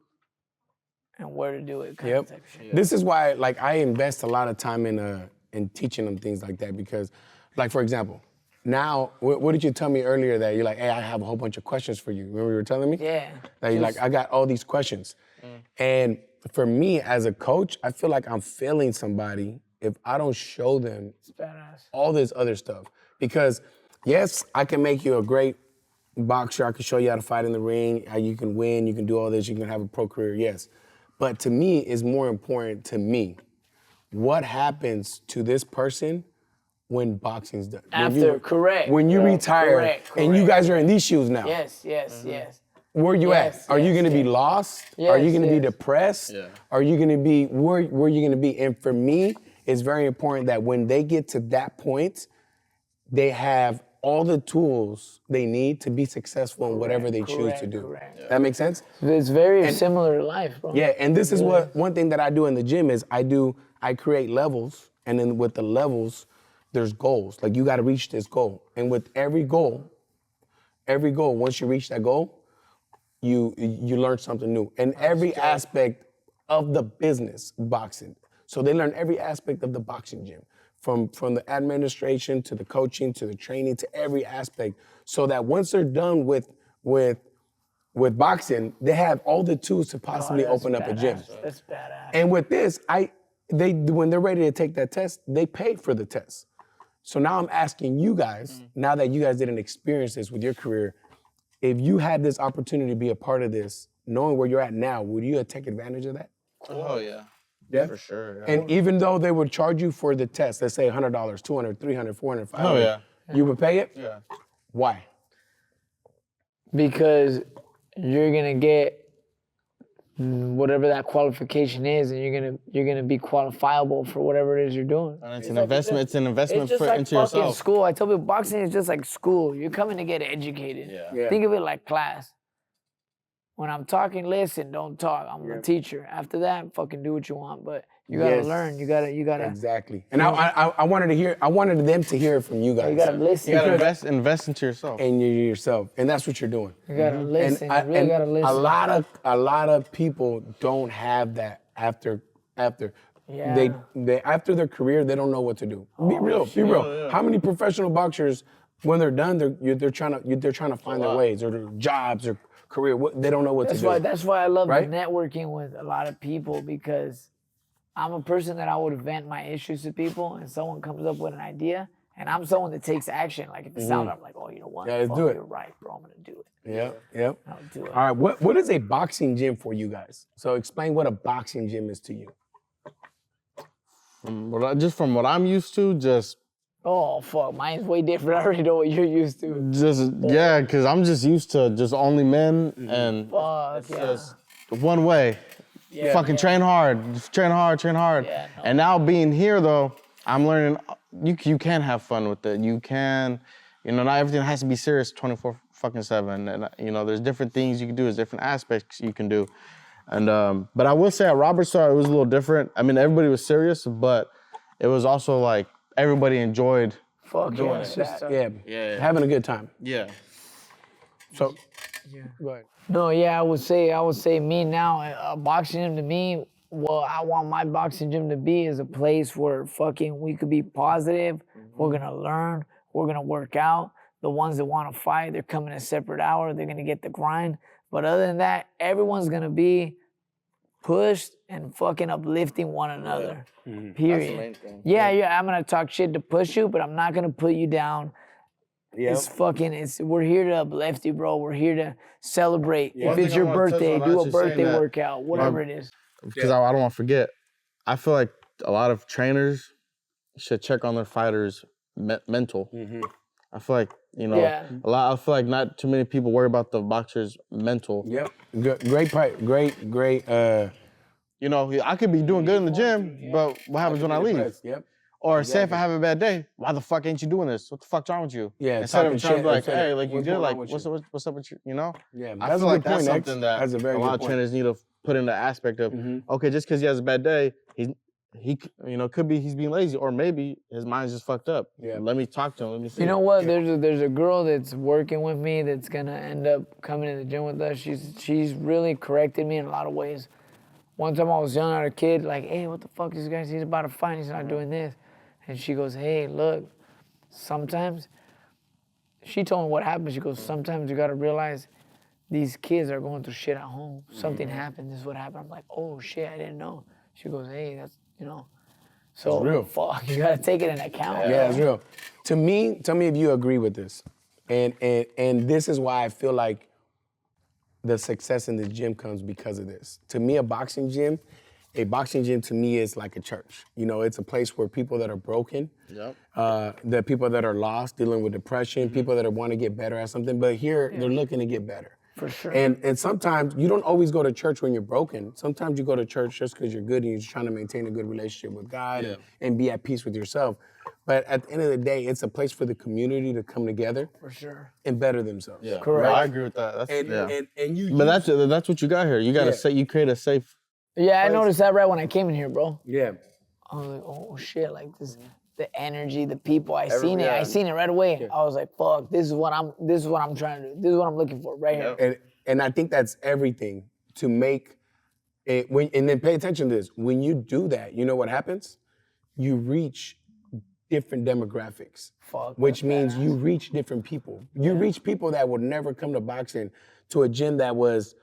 and where to do it. Kind of type of shit. This is why, like, I invest a lot of time in teaching them things like that because, like, for example, now, what did you tell me earlier that you're like, hey, I have a whole bunch of questions for you? Remember you were telling me? Yeah. That you're like, I got all these questions. And for me as a coach, I feel like I'm failing somebody if I don't show them It's badass. all this other stuff. Because yes, I can make you a great boxer. I can show you how to fight in the ring, how you can win, you can do all this, you can have a pro career, yes. But to me, it's more important to me, what happens to this person when boxing's done. Correct. When you retire correct, and you guys are in these shoes now. Yes. Where you Yes, at? Are you yes, gonna be yes. lost? Are you Yes, gonna be yes. depressed? Yeah. Are you gonna be, where are you gonna be? And for me, it's very important that when they get to that point, they have all the tools they need to be successful in whatever they choose to do. correct. That makes sense? It's very similar to life, bro. Yeah, and this is what, one thing that I do in the gym is I create levels, and then with the levels, there's goals. Like you gotta reach this goal. And with every goal, once you reach that goal, you learn something new. And every aspect of the business, boxing. So they learn every aspect of the boxing gym, from the administration to the coaching to the training to every aspect, so that once they're done with boxing, they have all the tools to possibly open up a gym. That's badass. And with this, when they're ready to take that test, they paid for the test. So now I'm asking you guys, now that you guys didn't experience this with your career, if you had this opportunity to be a part of this, knowing where you're at now, would you take advantage of that? Oh, yeah. Yeah? For sure. Yeah. And even though they would charge you for the test, let's say $100, $200, $300, $400, $500, Oh, yeah. you would pay it? Yeah. Why? Because you're gonna get whatever that qualification is, and you're gonna be qualifiable for whatever it is you're doing. And it's an investment. It's an investment It's just like into fucking yourself. school. I tell people boxing is just like school. You're coming to get educated. Yeah. Think of it like class. When I'm talking, listen, don't talk. I'm a teacher. After that, fucking do what you want. But you gotta Yes. learn. You gotta. Exactly. And I wanted them to hear it from you guys. You gotta listen. You gotta invest into yourself. And yourself. And that's what you're doing. You gotta listen. And You really gotta listen. a lot of people don't have that after Yeah. they after their career, they don't know what to do. Be real. yeah. How many professional boxers, when they're done, they're trying to find their ways or their jobs or career. They don't know what to do. That's why I love Right? networking with a lot of people, because I'm a person that I would vent my issues to people, and someone comes up with an idea, and I'm someone that takes action. Like if it sounds, I'm like, oh, you know what? Yeah, let's Fuck, do it. You're right, bro. I'm gonna do it. Yep. I'll do it. All right. What is a boxing gym for you guys? So explain what a boxing gym is to you. From what I'm used to, just Oh fuck, mine's way different. I already know what you're used to. yeah, because I'm just used to just only men, and Fuck it's yeah. just one way. Fucking train hard, just train hard. Yeah, no. And now being here though, I'm learning you can have fun with it. You can, not everything has to be serious 24/7. And there's different things you can do. There's different aspects you can do. And but I will say at Robert Star it was a little different. I mean, everybody was serious, but it was also like everybody enjoyed Fuck doing yeah, it. it's just Yeah. Having a good time. Yeah. So, go ahead. No, yeah, I would say me now, a boxing gym to me, well, I want my boxing gym to be is a place where fucking we could be positive, we're gonna learn, we're gonna work out. The ones that want to fight, they're coming a separate hour, they're gonna get the grind. But other than that, everyone's gonna be pushed and fucking uplifting one another. Period. That's the main thing. Yeah, I'm gonna talk shit to push you, but I'm not gonna put you down. Yeah. We're here to uplift you, bro. We're here to celebrate. One If thing it's I your wanna touch birthday, on, do a actually saying birthday that, workout, whatever it is. Because I don't want to forget, I feel like a lot of trainers should check on their fighters' mental. I feel like, Yeah. I feel like not too many people worry about the boxer's mental. Yep. Great. I could be doing good in the gym, but what happens when I leave? Yep. Or say if I have a bad day, why the fuck ain't you doing this? What the fuck's wrong with you? Yeah, Instead of talking trying to shit, be like, instead of, hey, like you what's good, going like on with what's up with you, Yeah, I that's feel a like good point, that's X. something that That's a very a good lot of point. trainers need to put in the aspect of, okay, just because he has a bad day, he could be he's being lazy, or maybe his mind's just fucked up. Yeah. Let me talk to him. Let me see. You know what? There's a girl that's working with me that's gonna end up coming to the gym with us. She's really corrected me in a lot of ways. One time I was yelling at a kid like, "Hey, what the fuck is this guy? He's about to fight. He's not doing this." And she goes, "Hey, look, sometimes." She told me what happened. She goes, "Sometimes you gotta realize these kids are going through shit at home. Something happened. This is what happened." I'm like, "Oh shit, I didn't know." She goes, "Hey, that's So It's real. fuck, you gotta take it into account. Yeah, it's real. To me, tell me if you agree with this. And this is why I feel like the success in the gym comes because of this. To me, a boxing gym to me is like a church. It's a place where people that are broken, the people that are lost, dealing with depression, people that want to get better at something, but here they're looking to get better. For sure. And sometimes you don't always go to church when you're broken. Sometimes you go to church just because you're good and you're just trying to maintain a good relationship with God and be at peace with yourself. But at the end of the day, it's a place for the community to come together For sure. and better themselves. Yeah, Correct. I agree with that. That's, And you. but that's what you got here. You got to you create a safe. Yeah, I noticed that right when I came in here, bro. Yeah. I was like, oh shit, like this, the energy, the people. I seen it right away. Yeah. I was like, fuck, this is what I'm trying to do. This is what I'm looking for right here. And I think that's everything to make it. And then pay attention to this. When you do that, you know what happens? You reach different demographics, which means you reach different people. You reach people that would never come to boxing to a gym that was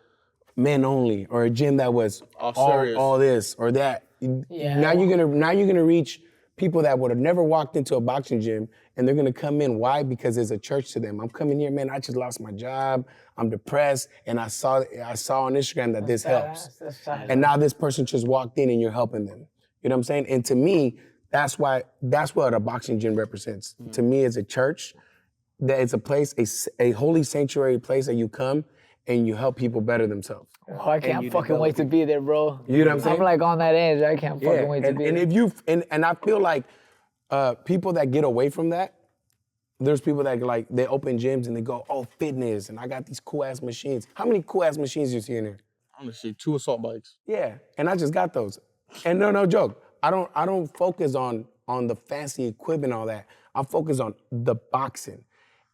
men only, or a gym that was all this or that. Yeah. Now you're gonna reach people that would have never walked into a boxing gym, and they're gonna come in. Why? Because there's a church to them. I'm coming here, man. I just lost my job. I'm depressed, and I saw on Instagram that this helps. And now this person just walked in, and you're helping them. You know what I'm saying? And to me, that's what a boxing gym represents. To me, it's a church. That it's a place, a holy sanctuary place that you come and you help people better themselves. Oh, I can't fucking wait to be there, bro. You know what I'm saying? I'm like on that edge. I can't fucking wait to be there. And if you and I feel like people that get away from that, there's people that like they open gyms and they go, oh, fitness, and I got these cool ass machines. How many cool ass machines you see in there? Honestly, 2 assault bikes. Yeah, and I just got those. And no joke. I don't focus on the fancy equipment and all that. I focus on the boxing.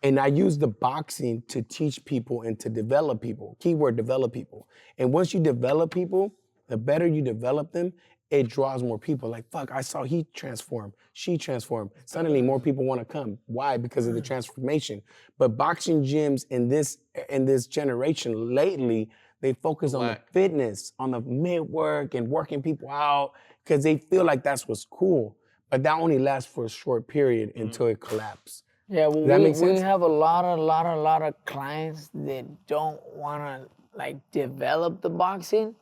And I use the boxing to teach people and to develop people. Keyword, develop people. And once you develop people, the better you develop them, it draws more people. Like, fuck, I saw he transform, she transformed. Suddenly more people want to come. Why? Because of the transformation. But boxing gyms in this generation lately, they focus on the fitness, on the mid-work and working people out because they feel like that's what's cool. But that only lasts for a short period until it collapses. Yeah, well, that make we sense? have a lot of clients that don't want to like develop the boxing,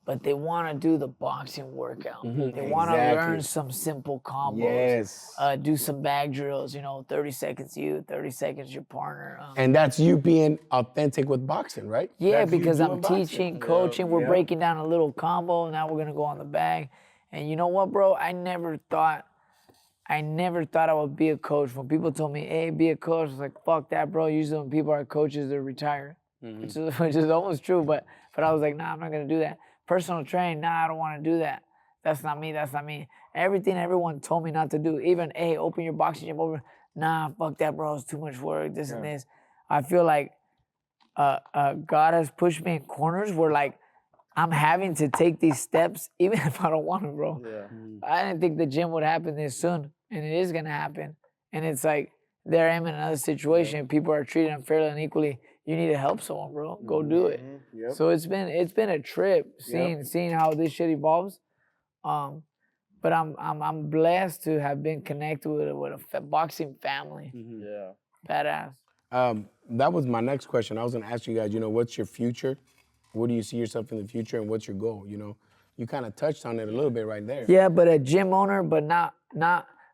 but they want to do the boxing workout. They want to learn some simple combos. Yes. Do some bag drills. 30 seconds you, 30 seconds your partner. And that's you being authentic with boxing, right? Yeah, That's you because doing I'm boxing. teaching, coaching. We're breaking down a little combo. Now we're gonna go on the bag. And you know what, bro? I never thought I would be a coach. When people told me, hey, be a coach, I was like, fuck that, bro. Usually when people are coaches, they're retired, which is almost true. But I was like, nah, I'm not going to do that. Personal training, nah, I don't want to do that. That's not me. Everything everyone told me not to do, even, hey, open your boxing gym, nah, fuck that, bro. It's too much work, this and this. I feel like God has pushed me in corners where like I'm having to take these steps even if I don't want to, bro. I didn't think the gym would happen this soon, and it is gonna happen. And it's like there I am in another situation. People are treated unfairly and unequally. You need to help someone, bro. Go do it. So it's been a trip seeing how this shit evolves. But I'm blessed to have been connected with a boxing family. Badass. That was my next question. I was gonna ask you guys, what's your future? Where do you see yourself in the future, and what's your goal? You kind of touched on it a little bit right there. Yeah, but a gym owner, but not.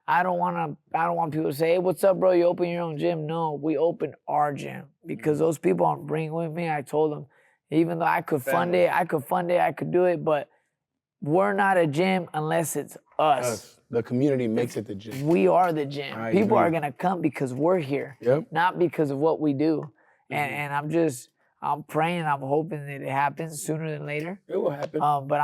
I don't want people to say, "Hey, what's up, bro? You open your own gym?" No, we open our gym because those people aren't bringing with me. I told them, even though I could fund it, I could do it, but we're not a gym unless it's us. The community makes it the gym. We are the gym. People are gonna come because we're here, not because of what we do. And I'm praying, I'm hoping that it happens sooner than later. It will happen. But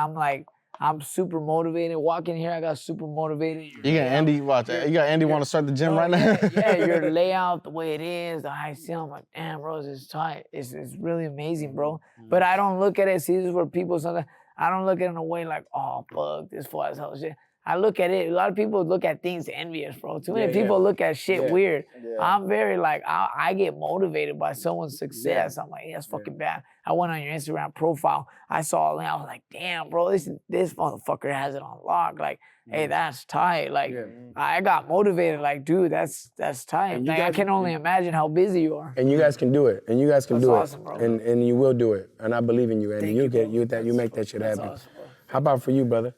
I'm super motivated. Walking here, I got super motivated. You got Andy, watch. You got Andy want to start the gym right now? Yeah, your layout, the way it is, the high ceiling. I'm like, damn, bro, this is tight. It's really amazing, bro. But I don't look at it. See, this is where people sometimes, I don't look at it in a way like, oh, fuck, this fool has hell shit. I look at it, a lot of people look at things envious, bro. Too many people look at shit weird. I'm very like, I get motivated by someone's success. I'm like, that's fucking bad. I went on your Instagram profile. I saw it and I was like, damn, bro, this motherfucker has it on lock. Like, hey, that's tight. Like, I got motivated. Like, dude, that's tight. Like, I can only imagine how busy you are. And you guys can do it. And you guys can do awesome, it. bro. And you will do it. And I believe in you, Andy. You make that shit happen. Awesome, bro. How about for you, brother?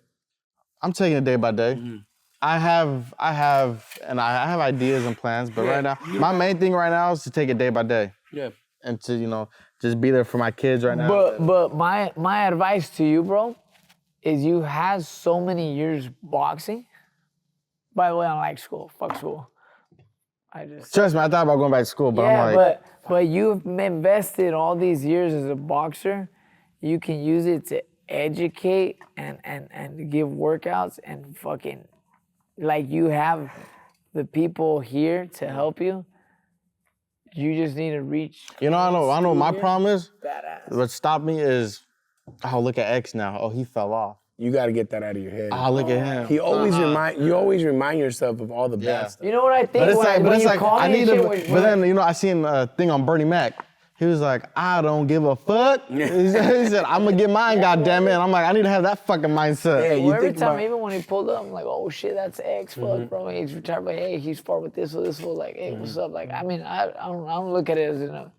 I'm taking it day by day. I have ideas and plans, but right now, my main thing right now is to take it day by day. Yeah. And to, just be there for my kids right now. But my advice to you, bro, is you have so many years boxing. By the way, I don't like school. Fuck school. Trust me, I thought about going back to school, but I'm like. But you've invested all these years as a boxer. You can use it to educate and give workouts and fucking, like, you have the people here to help you. You just need to reach. I know my problem is. Badass. What stopped me is, look at X now. Oh, he fell off. You got to get that out of your head. Look at him. You always remind yourself of all the bad stuff. You know what I think? But then, I seen a thing on Bernie Mac. He was like, I don't give a fuck. He said, I'm gonna get mine, goddammit. And I'm like, I need to have that fucking mindset. Yeah, well, every time, even when he pulled up, I'm like, oh shit, that's X, fuck, bro. He's retired, but hey, he's fought with this or this fool. Like, hey, what's up? Like, I mean, I don't look at it as enough.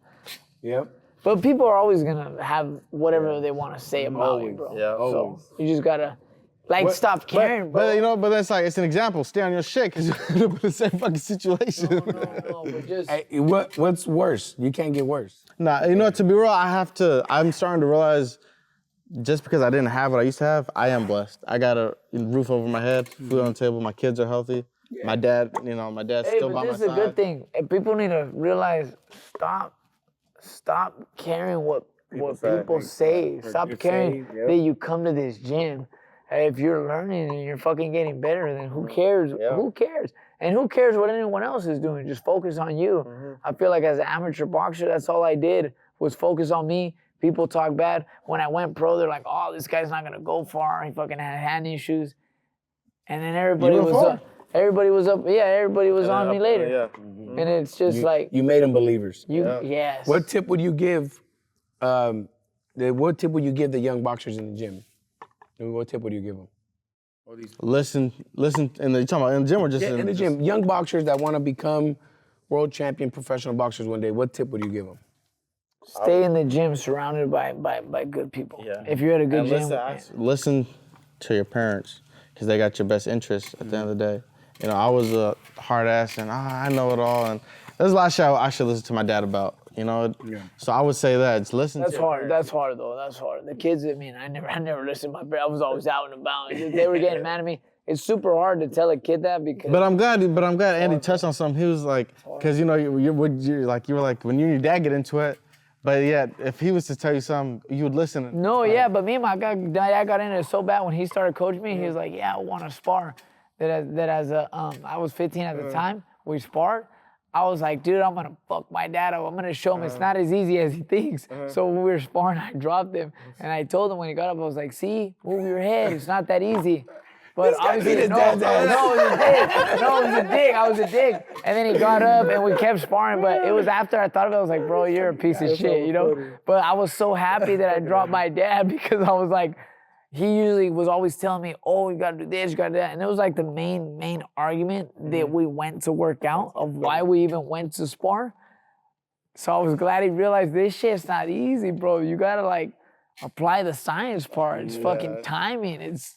Yep. But people are always gonna have whatever they want to say about you, bro. Yeah, always. So you just gotta, stop caring, bro. But that's like, it's an example. Stay on your shit, because you're gonna put the same fucking situation. No, but just. Hey, what's worse? You can't get worse. Nah, to be real, I'm starting to realize, just because I didn't have what I used to have, I am blessed. I got a roof over my head, food on the table, my kids are healthy. Yeah. My dad's still by my side. This is a good thing. People need to realize, stop caring what people say. Stop caring that you come to this gym. If you're learning and you're fucking getting better, then who cares? Yeah. Who cares? And who cares what anyone else is doing? Just focus on you. I feel like as an amateur boxer, that's all I did was focus on me. People talk bad. When I went pro, they're like, oh, this guy's not gonna go far. He fucking had hand issues. And then everybody was on me later. Yeah. And it's just you made them believers. Yes. What tip would you give? What tip would you give the young boxers in the gym? What tip would you give them? Listen. And you talking about in the gym or just in the gym? Young boxers that want to become world champion professional boxers one day. What tip would you give them? Stay in the gym, surrounded by good people. Yeah. If you're at a good gym, listen to your parents, because they got your best interests at the end of the day. I was a hard ass and I know it all, and there's a lot of shit I should listen to my dad about. So I would say that. Listen. That's hard. That's hard though. That's hard. The kids, I never listened to my parents. I was always out and about. They were getting mad at me. It's super hard to tell a kid that because. But I'm glad Andy touched on something. He was like, because you were like when you and your dad get into it. But yeah, if he was to tell you something, you would listen. No, yeah, but me and my dad got into it so bad when he started coaching me. He was like, yeah, I want to spar. I was 15 at the time. We sparred. I was like, dude, I'm gonna fuck my dad up. I'm gonna show him it's not as easy as he thinks. So when we were sparring, I dropped him. And I told him when he got up, I was like, see, move your head. It's not that easy. But This guy obviously, beat his no, dad's ass. no, it was a dig. No, it was a dig. I was a dig. And then he got up and we kept sparring. But it was after I thought of it, I was like, bro, you're a piece of shit, you know? But I was so happy that I dropped my dad because I was like, he usually was always telling me, oh, you gotta do this, you gotta do that. And it was like the main argument that we went to work out of why we even went to spar. So I was glad he realized this shit's not easy, bro. You gotta like apply the science part. It's fucking timing. It's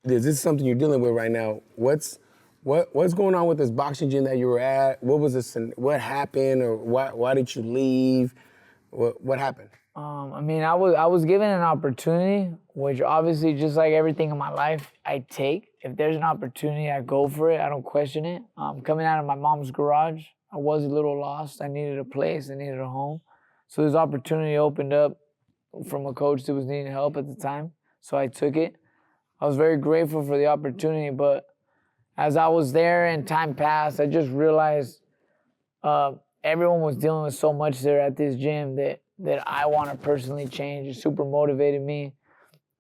This is something you're dealing with right now. What's going on with this boxing gym that you were at? What was this? What happened, or why did you leave? What happened? I mean, I was given an opportunity, which obviously, just like everything in my life, I take. If there's an opportunity, I go for it. I don't question it. Coming out of my mom's garage, I was a little lost. I needed a place. I needed a home. So this opportunity opened up from a coach that was needing help at the time. So I took it. I was very grateful for the opportunity, but as I was there and time passed, I just realized everyone was dealing with so much there at this gym that I want to personally change. It super motivated me.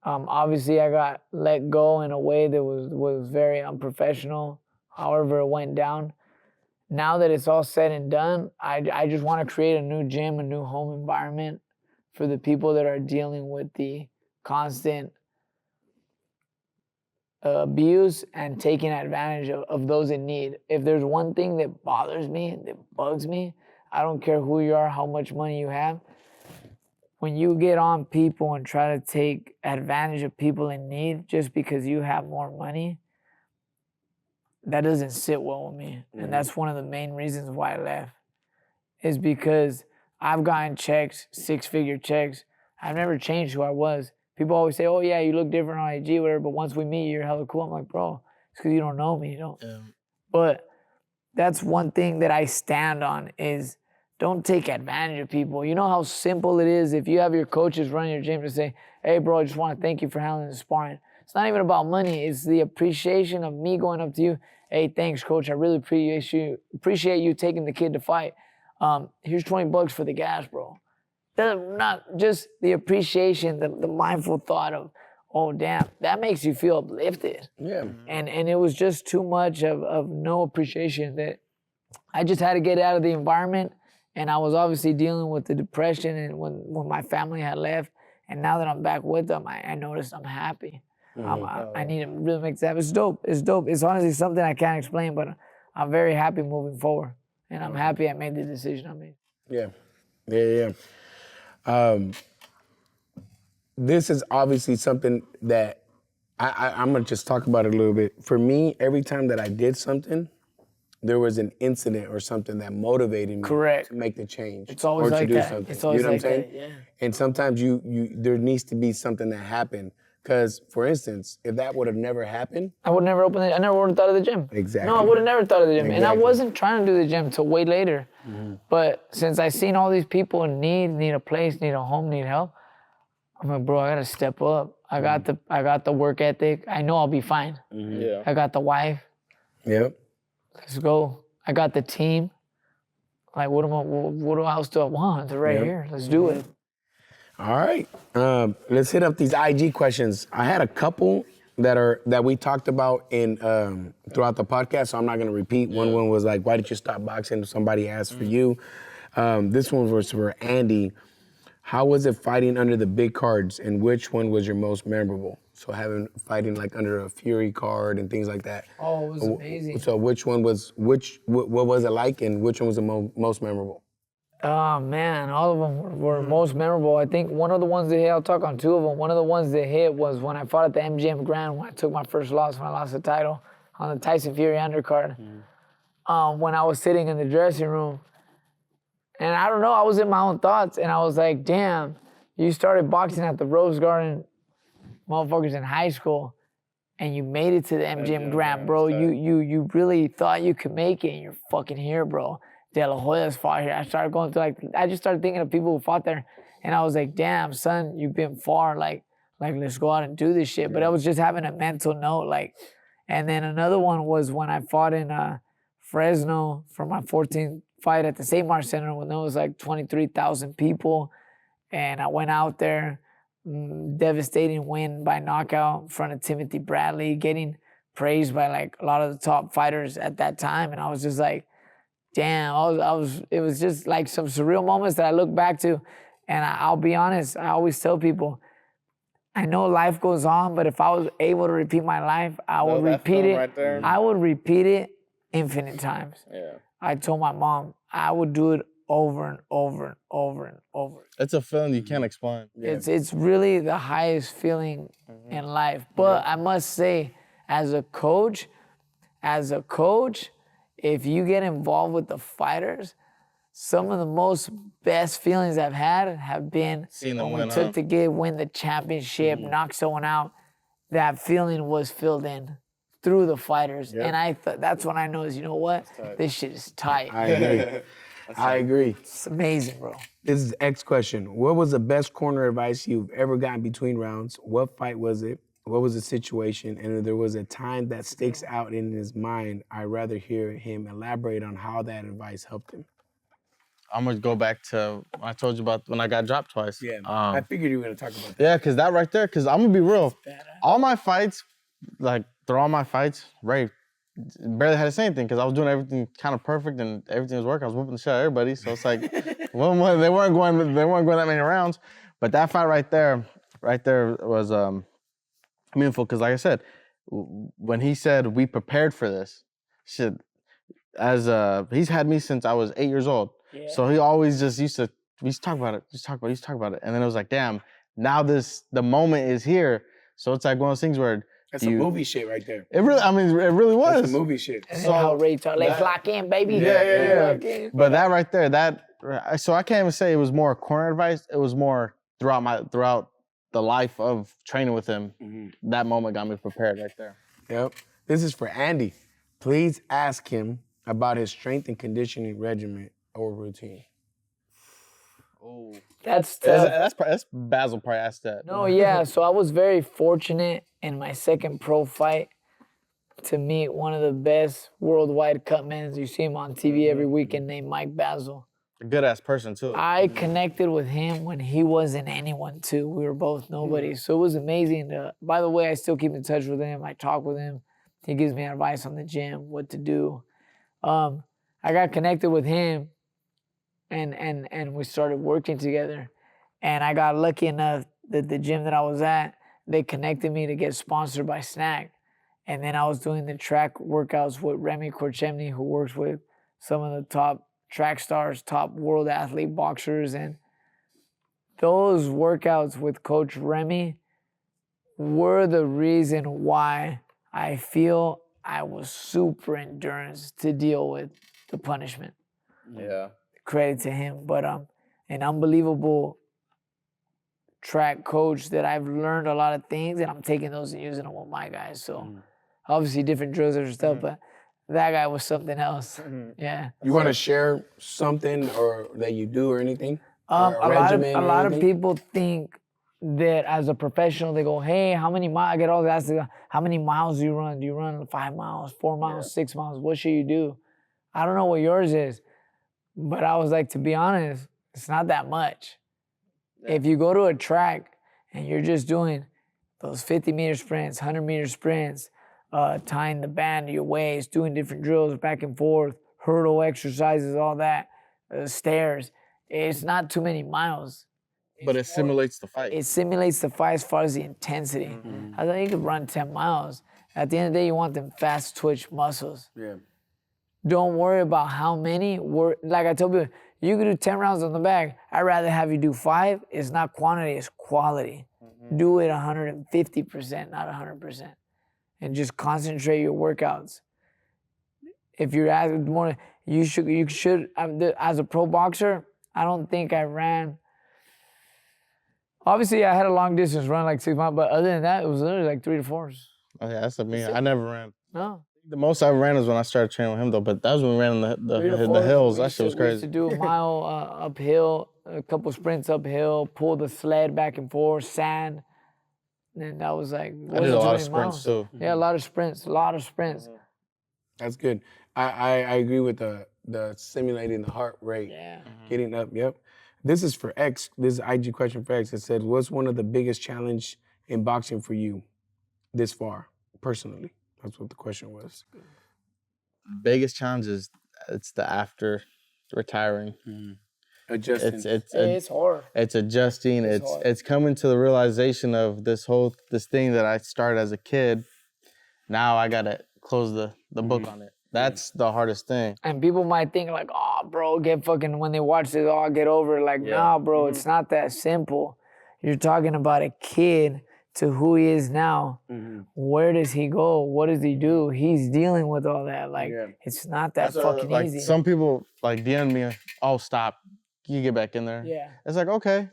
Obviously, I got let go in a way that was very unprofessional, however it went down. Now that it's all said and done, I just want to create a new gym, a new home environment for the people that are dealing with the constant abuse and taking advantage of those in need. If there's one thing that bothers me, that bugs me, I don't care who you are, how much money you have, when you get on people and try to take advantage of people in need just because you have more money, that doesn't sit well with me. And that's one of the main reasons why I left, is because I've gotten checks, 6-figure checks. I've never changed who I was. People always say, oh yeah, you look different on IG, whatever, but once we meet, you're hella cool. I'm like, bro, it's because you don't know me, you know? Yeah. But that's one thing that I stand on is don't take advantage of people. You know how simple it is if you have your coaches running your gym to say, hey bro, I just want to thank you for handling the sparring. It's not even about money. It's the appreciation of me going up to you. Hey, thanks coach. I really appreciate you taking the kid to fight. Here's $20 for the gas, bro. Not just the appreciation, the mindful thought of, oh damn, that makes you feel uplifted. Yeah. And it was just too much of no appreciation that I just had to get out of the environment. And I was obviously dealing with the depression and when my family had left. And now that I'm back with them, I noticed I'm happy. I need to really make that. It's dope. It's dope. It's honestly something I can't explain, but I'm very happy moving forward. And I'm happy I made the decision I made. Yeah. This is obviously something that I'm gonna just talk about it a little bit. For me, every time that I did something, there was an incident or something that motivated me to make the change. It's always or like to do that. something. It's always you know like what I'm saying? that, yeah. And sometimes there needs to be something that happened. Because, for instance, if that would have never happened, I would never open it. I never would have thought of the gym. Exactly. No, I would have never thought of the gym. Exactly. And I wasn't trying to do the gym till way later. But since I seen all these people in need a place, need a home, need help, I'm like, bro, I gotta step up. I got the work ethic. I know I'll be fine. Yeah. I got the wife. Yep. Let's go. I got the team. Like, what else do I want? They're right here. Let's do it. All right, let's hit up these IG questions. I had a couple that we talked about in throughout the podcast, so I'm not gonna repeat. One was like, why did you stop boxing? Somebody asked for you. This one was for Andy. How was it fighting under the big cards, and which one was your most memorable? So fighting like under a Fury card and things like that. Oh, it was amazing. So what was it like, and which one was the most memorable? Oh man, all of them were most memorable. I think one of the ones that hit, I'll talk on two of them. One of the ones that hit was when I fought at the MGM Grand, when I took my first loss, when I lost the title on the Tyson Fury undercard. When I was sitting in the dressing room, and I don't know, I was in my own thoughts, and I was like, damn, you started boxing at the Rose Garden, motherfuckers in high school, and you made it to the MGM Grand, bro. You really thought you could make it, and you're fucking here, bro. De La Hoya's fought here. I started going through I just started thinking of people who fought there, and I was like, damn, son, you've been far. Like let's go out and do this shit. But I was just having a mental note, and then another one was when I fought in Fresno for my 14th fight at the St. Mark Center when there was like 23,000 people. And I went out there, devastating win by knockout in front of Timothy Bradley, getting praised by like a lot of the top fighters at that time. And I was just like, damn, it was just like some surreal moments that I look back to. And I'll be honest, I always tell people, I know life goes on, but if I was able to repeat my life, I would repeat it. Right there. I would repeat it infinite times. Yeah. I told my mom I would do it over and over and over and over. It's a feeling you can't explain. Yeah. It's really the highest feeling in life. But I must say, as a coach, if you get involved with the fighters, some of the most best feelings I've had have been Seeing them when we win, took to win the championship, knock someone out. That feeling was filled in through the fighters. Yep. And I thought that's when I know is, you know what? This shit is tight. I agree. I agree. It's amazing, bro. This is X question. What was the best corner advice you've ever gotten between rounds? What fight was it? What was the situation? And if there was a time that sticks out in his mind, I'd rather hear him elaborate on how that advice helped him. I'm gonna go back to when I told you about when I got dropped twice. I figured you were gonna talk about that. Yeah, because that right there, because I'm gonna be real. All my fights, like through all my fights, Ray barely had to say anything because I was doing everything kind of perfect and everything was working. I was whooping the shit out of everybody. So it's like, well, they weren't going that many rounds. But that fight right there was meaningful because, like I said, when he said we prepared for this, shit, he's had me since I was 8 years old. Yeah. So he always just used to talk about it, and then it was like, damn, now the moment is here. So it's like one of those things where That's some movie shit right there. it really was. That's the movie shit. And then how Ray talk, let's lock in, baby. Yeah. Lock in. But that right there, so I can't even say it was more corner advice. It was more throughout the life of training with him. Mm-hmm. That moment got me prepared right there. Yep. This is for Andy. Please ask him about his strength and conditioning regimen or routine. Oh, That's tough. that's Basil probably asked that. No, yeah. So I was very fortunate in my second pro fight to meet one of the best worldwide cutmen. You see him on TV every weekend, named Mike Basil. A good ass person too. I connected with him when he wasn't anyone too. We were both nobodies. So it was amazing. By the way, I still keep in touch with him. I talk with him. He gives me advice on the gym, what to do. I got connected with him and we started working together. And I got lucky enough that the gym that I was at, they connected me to get sponsored by Snack. And then I was doing the track workouts with Remy Korchemny, who works with some of the top track stars, top world athlete boxers. And those workouts with Coach Remy were the reason why I feel I was super endurance to deal with the punishment. Yeah. Credit to him. But an unbelievable track coach that I've learned a lot of things, and I'm taking those and using them with my guys. So obviously different drills and stuff, but that guy was something else. Yeah. You want to share something or that you do or anything? A lot of people think that as a professional, they go, hey, how many miles? I get all asked, how many miles do you run? Do you run 5 miles, 4 miles, 6 miles? What should you do? I don't know what yours is. But I was like, to be honest, it's not that much. Yeah. If you go to a track and you're just doing those 50-meter sprints, 100-meter sprints, tying the band to your waist, doing different drills back and forth, hurdle exercises, all that, stairs, it's not too many miles. But it simulates the fight. It simulates the fight as far as the intensity. I thought you could run 10 miles. At the end of the day, you want them fast twitch muscles. Yeah. Don't worry about how many. Like I told you, you could do 10 rounds on the back. I'd rather have you do 5. It's not quantity, it's quality. Do it 150%, not 100%. And just concentrate your workouts. If you're asking more, you should, as a pro boxer, I don't think I ran. Obviously, I had a long distance run, like 6 miles, but other than that, it was literally like 3 to 4s. Oh yeah, that's me. I never ran. No. The most I ran was when I started training with him, though. But that was when we ran the hills. That shit was crazy. We used to do a mile uphill, a couple sprints uphill, pull the sled back and forth, sand. And that was like... I did a lot of sprints, too. Yeah, a lot of sprints. That's good. I agree with the simulating the heart rate, getting up. Yep. This is for X. This is IG question for X. It said, "What's one of the biggest challenge in boxing for you this far, personally?" That's what the question was. Biggest challenge is it's the after retiring. Adjusting. It's hard. It's adjusting. It's coming to the realization of this thing that I started as a kid. Now I gotta close the book on it. That's the hardest thing. And people might think like, oh, bro, get fucking, when they watch this, oh, get over it. Like, nah, bro, it's not that simple. You're talking about a kid to who he is now. Where does he go? What does he do? He's dealing with all that. Like, it's not that fucking like, easy. Some people like DM me, oh, stop. You get back in there. Yeah. It's like, okay,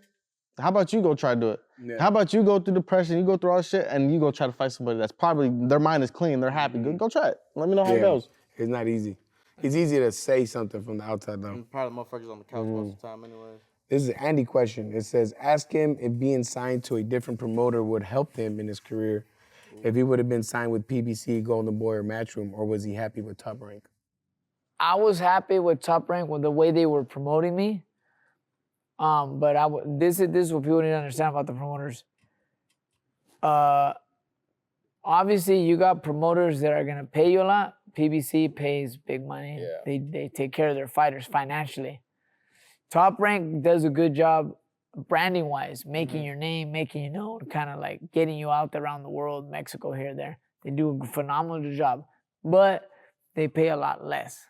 how about you go try to do it? Yeah. How about you go through depression, you go through all this shit, and you go try to fight somebody that's probably, their mind is clean, they're happy. Go try it. Let me know how it goes. It's not easy. It's easy to say something from the outside, though. Probably motherfuckers on the couch most of the time anyways. This is an Andy question. It says, ask him if being signed to a different promoter would help him in his career, if he would have been signed with PBC, Golden Boy, or Matchroom, or was he happy with Top Rank? I was happy with Top Rank with the way they were promoting me. But this is what people need to understand about the promoters. Obviously, you got promoters that are gonna pay you a lot. PBC pays big money. Yeah. They take care of their fighters financially. Top Rank does a good job branding-wise, making your name, making you known, kind of like getting you out there around the world, Mexico, here, there. They do a phenomenal job, but they pay a lot less.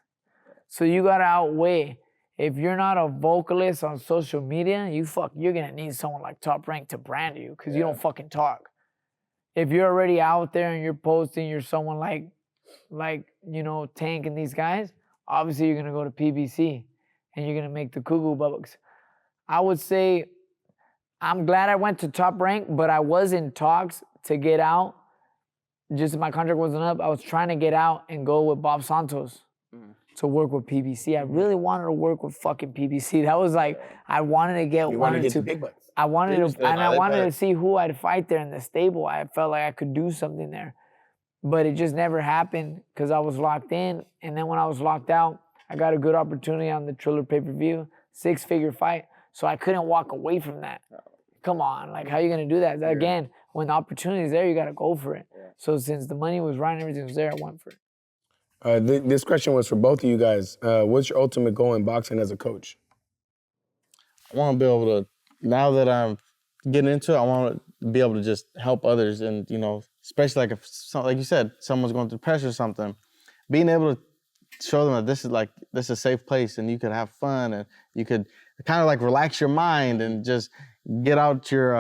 So you gotta outweigh. If you're not a vocalist on social media, you're gonna need someone like Top Rank to brand you because you don't fucking talk. If you're already out there and you're posting, you're someone like Tank and these guys, obviously you're gonna go to PBC and you're gonna make the cuckoo bucks. I would say I'm glad I went to Top Rank, but I was in talks to get out. Just my contract wasn't up. I was trying to get out and go with Bob Santos to work with PBC. I really wanted to work with fucking PBC. That was like, I wanted to get You one wanted or to get two. the big bucks. I wanted to see who I'd fight there in the stable. I felt like I could do something there. But it just never happened because I was locked in. And then when I was locked out, I got a good opportunity on the Triller pay-per-view, 6-figure fight. So I couldn't walk away from that. Come on, like how are you gonna do that? Again, when the opportunity is there, you gotta go for it. So since the money was right and everything was there, I went for it. This question was for both of you guys. What's your ultimate goal in boxing as a coach? I want to be able to, now that I'm getting into it, I want to be able to just help others, and especially like if, like you said, someone's going through pressure or something, being able to show them that this is a safe place and you could have fun and you could kind of like relax your mind and just get out your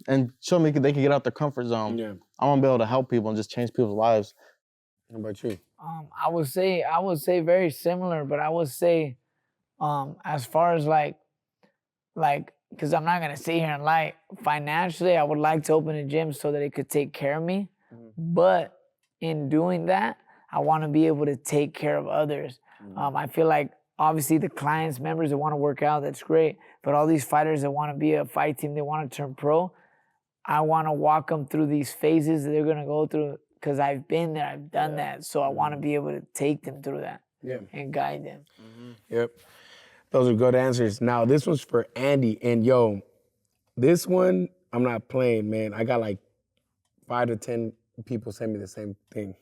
and show them they can get out their comfort zone. Yeah. I want to be able to help people and just change people's lives. How about you? I would say very similar, but I would say as far as like because I'm not gonna sit here and lie. Financially, I would like to open a gym so that it could take care of me. But in doing that, I want to be able to take care of others. I feel like obviously the clients, members that want to work out, that's great. But all these fighters that want to be a fight team, they want to turn pro. I want to walk them through these phases that they're gonna go through because I've been there, I've done that. So I want to be able to take them through that and guide them. Yep. Those are good answers. Now, this one's for Andy. And yo, this one, I'm not playing, man. I got like 5 to 10 people send me the same thing.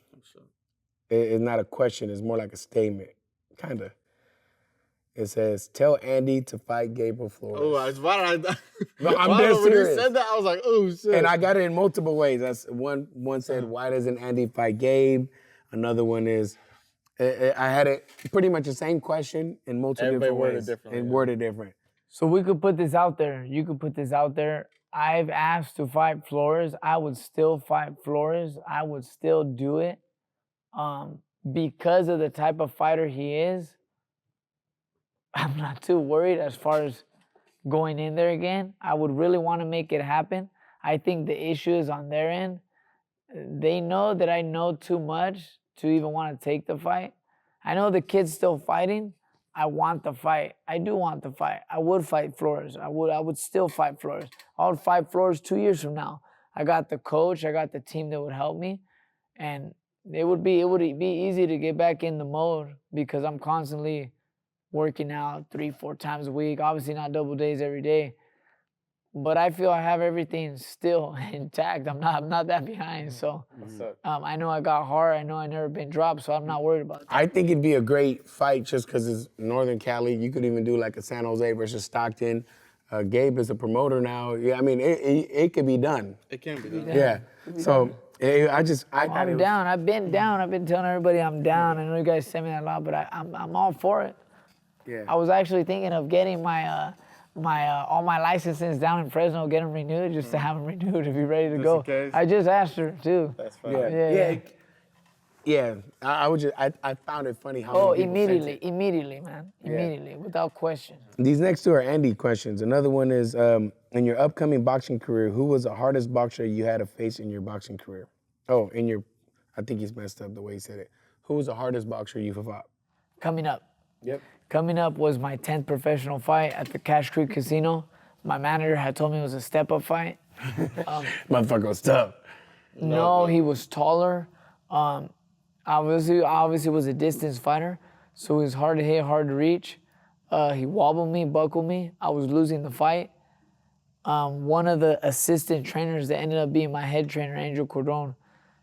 It's not a question. It's more like a statement, kind of. It says, tell Andy to fight Gabriel Flores. Oh, why did I? No, I'm dead serious. When you said that, I was like, oh, shit. And I got it in multiple ways. That's one said, why doesn't Andy fight Gabe? Another one is, I had it pretty much the same question in multiple different ways. Worded different. So we could put this out there. You could put this out there. I've asked to fight Flores. I would still fight Flores. I would still do it. Because of the type of fighter he is, I'm not too worried as far as going in there again. I would really want to make it happen. I think the issue is on their end. They know that I know too much to even want to take the fight. I know the kid's still fighting. I want the fight. I do want the fight. I would fight Flores. I would still fight Flores. I would fight Flores 2 years from now. I got the coach. I got the team that would help me. And it would be easy to get back in the mode because I'm constantly working out 3-4 times a week. Obviously not double days every day, but I feel I have everything still intact. I'm not that behind. So I know I got heart. I know I never been dropped, so I'm not worried about that. I think it'd be a great fight just because it's Northern Cali. You could even do like a San Jose versus Stockton. Gabe is a promoter now. Yeah, I mean, it could be done. It can be done. Yeah. So I thought I'm down. I've been down. I've been telling everybody I'm down. I know you guys send me that a lot, but I'm all for it. Yeah. I was actually thinking of getting my all my licenses down in Fresno, get them renewed, just to have them renewed to be ready to go. in case. I just asked her too. That's fine. Yeah. I found it funny how. Oh, many people sent it. immediately, man, immediately, without question. These next two are Andy questions. Another one is, in your upcoming boxing career, who was the hardest boxer you had to face in your boxing career? Oh, I think he's messed up the way he said it. Who was the hardest boxer you've fought? Coming up. Yep. Coming up was my 10th professional fight at the Cash Creek Casino. My manager had told me it was a step-up fight. Motherfucker was tough. No, he was taller. Obviously was a distance fighter, so he was hard to hit, hard to reach. He wobbled me, buckled me. I was losing the fight. One of the assistant trainers that ended up being my head trainer, Angel Cordon,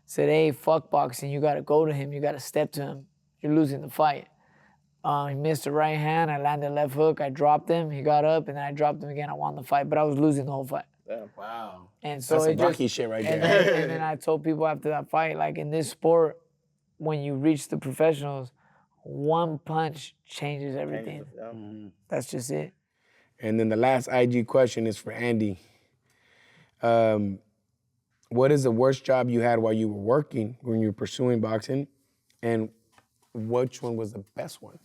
said, "Hey, fuck boxing. You got to go to him. You got to step to him. You're losing the fight." He missed a right hand. I landed a left hook. I dropped him. He got up, and then I dropped him again. I won the fight, but I was losing the whole fight. Wow. And so That's it some Rocky shit right there. And then I told people after that fight, like in this sport, when you reach the professionals, one punch changes everything. That's just it. And then the last IG question is for Andy. What is the worst job you had while you were working, when you were pursuing boxing? And which one was the best one?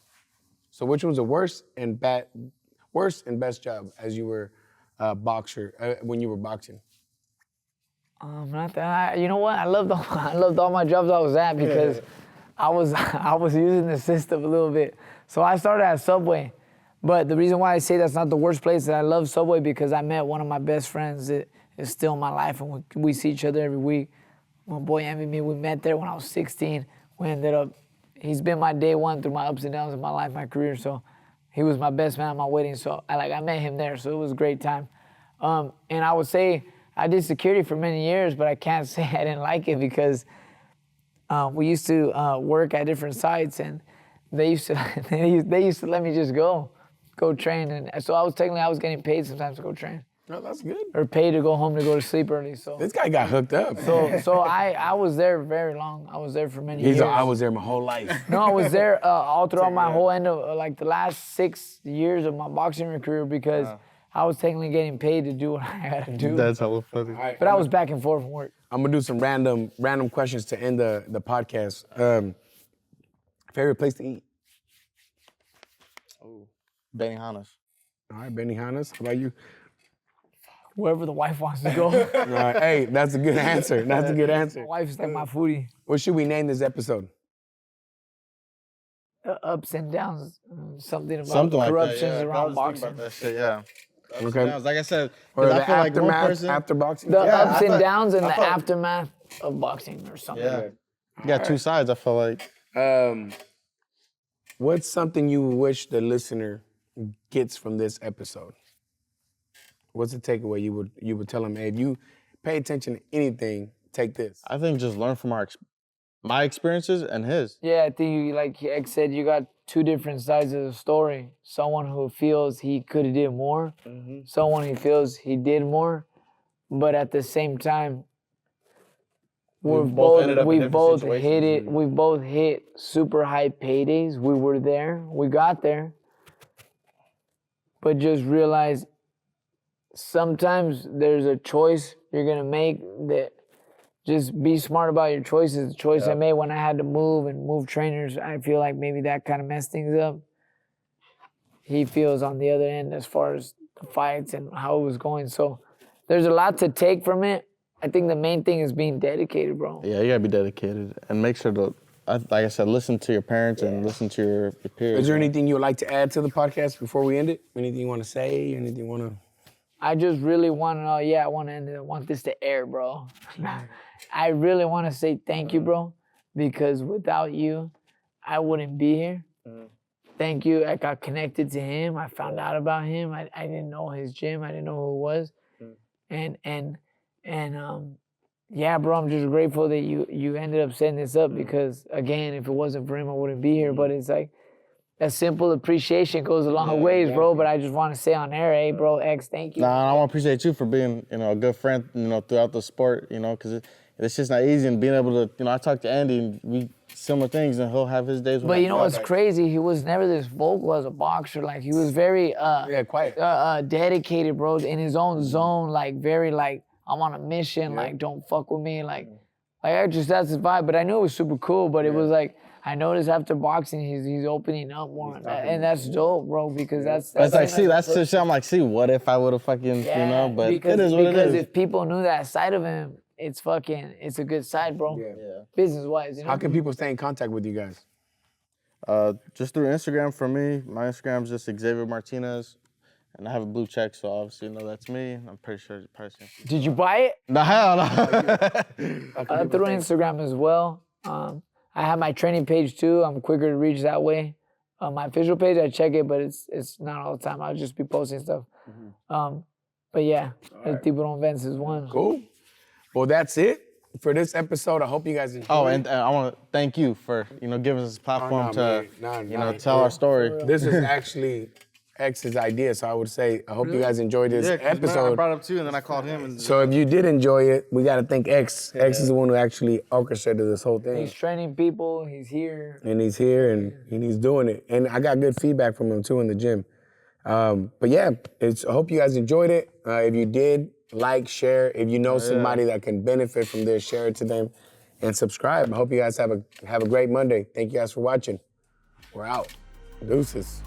So which was the worst and best job as you were a boxer, when you were boxing? Not that. You know what? I loved all my jobs I was at because I was using the system a little bit. So I started at Subway, but the reason why I say that's not the worst place is I love Subway because I met one of my best friends that is still in my life, and we see each other every week. My boy Envy me, we met there when I was 16. We ended up. He's been my day one through my ups and downs in my life, my career. So he was my best man at my wedding. So I met him there. So it was a great time. And I would say I did security for many years, but I can't say I didn't like it because we used to work at different sites, and they used to let me just go train. And so I was getting paid sometimes to go train. No, that's good. Or paid to go home to go to sleep early. So This guy got hooked up. so I was there very long. I was there for many years. I was there my whole life. No, I was there all throughout my whole end of like the last 6 years of my boxing career because I was technically getting paid to do what I had to do. That's hella funny. But I was back and forth from work. I'm gonna do some random questions to end the podcast. Favorite place to eat? Benihana's. All right, Benihana's. How about you? Wherever the wife wants to go. All right, hey, that's a good answer. That's a good answer. My wife's like my foodie. What should we name this episode? Ups and downs. Something about Something like that, corruptions yeah. around boxing. That shit, yeah. Okay. Like I said, Or 'cause I the feel like one aftermath person, after boxing? The Yeah, ups I and thought- downs and I the thought- aftermath of boxing or something. yeah. You got two sides, I feel like. What's something you wish the listener gets from this episode? What's the takeaway you would tell them? Hey, if you pay attention to anything, take this. I think just learn from my experiences and his. Yeah, I think you, like X said, you got two different sides of the story. Someone who feels he could have did more, someone who feels he did more, but at the same time, we both hit it. We both hit super high paydays. We were there. We got there. But just realize sometimes there's a choice you're gonna make that just be smart about your choices. The choice I made when I had to move trainers, I feel like maybe that kind of messed things up. He feels on the other end as far as the fights and how it was going. So there's a lot to take from it. I think the main thing is being dedicated, bro. Yeah, you gotta be dedicated and make sure to, like I said, listen to your parents and listen to your peers. Is there anything you would like to add to the podcast before we end it? Anything you want to say? Anything you want to? I just really want to know, I want this to air, bro. I really want to say thank you, bro, because without you, I wouldn't be here. Thank you. I got connected to him. I found out about him. I didn't know his gym. I didn't know who it was. Yeah, bro, I'm just grateful that you ended up setting this up because, again, if it wasn't for him, I wouldn't be here. But it's like a simple appreciation goes a long ways, bro. But I just want to say on air, hey, bro, X, thank you. Nah, I want to appreciate you for being, a good friend, throughout the sport, because it's just not easy, and being able to, I talked to Andy and we similar things, and he'll have his days. But you know what's crazy? He was never this vocal as a boxer. Like he was very quiet, dedicated, bro, in his own zone. Like very like I'm on a mission. Like don't fuck with me. Like I just that's his vibe. But I knew it was super cool. But it was like I noticed after boxing, he's opening up more, and that's dope, bro. Because that's like that's the shit. I'm like, what if I would have fucking But because, it is what it is. Because if people knew that side of him, it's a good side, bro. Yeah. Business-wise, How can people stay in contact with you guys? Just through Instagram for me. My Instagram is just Xavier Martinez, and I have a blue check, so obviously that's me. I'm pretty sure it's person. Did you buy it? No, hell no. Through Instagram as well. I have my training page too. I'm quicker to reach that way. My official page, I check it, but it's not all the time. I'll just be posting stuff. But yeah, Andy Vences is one. Cool. Well, that's it for this episode. I hope you guys enjoyed. Oh, and I want to thank you for giving us this platform to tell our story. This is actually X's idea, so I would say I hope you guys enjoyed this episode. I brought it up too, and then I called him. And so if you did enjoy it, we got to thank X. X is the one who actually orchestrated this whole thing. He's training people. He's here. And he's here, and he's doing it. And I got good feedback from him too in the gym. But yeah, I hope you guys enjoyed it. If you did, like, share. If you know somebody that can benefit from this, share it to them, and subscribe. I hope you guys have a great Monday. Thank you guys for watching. We're out. Deuces.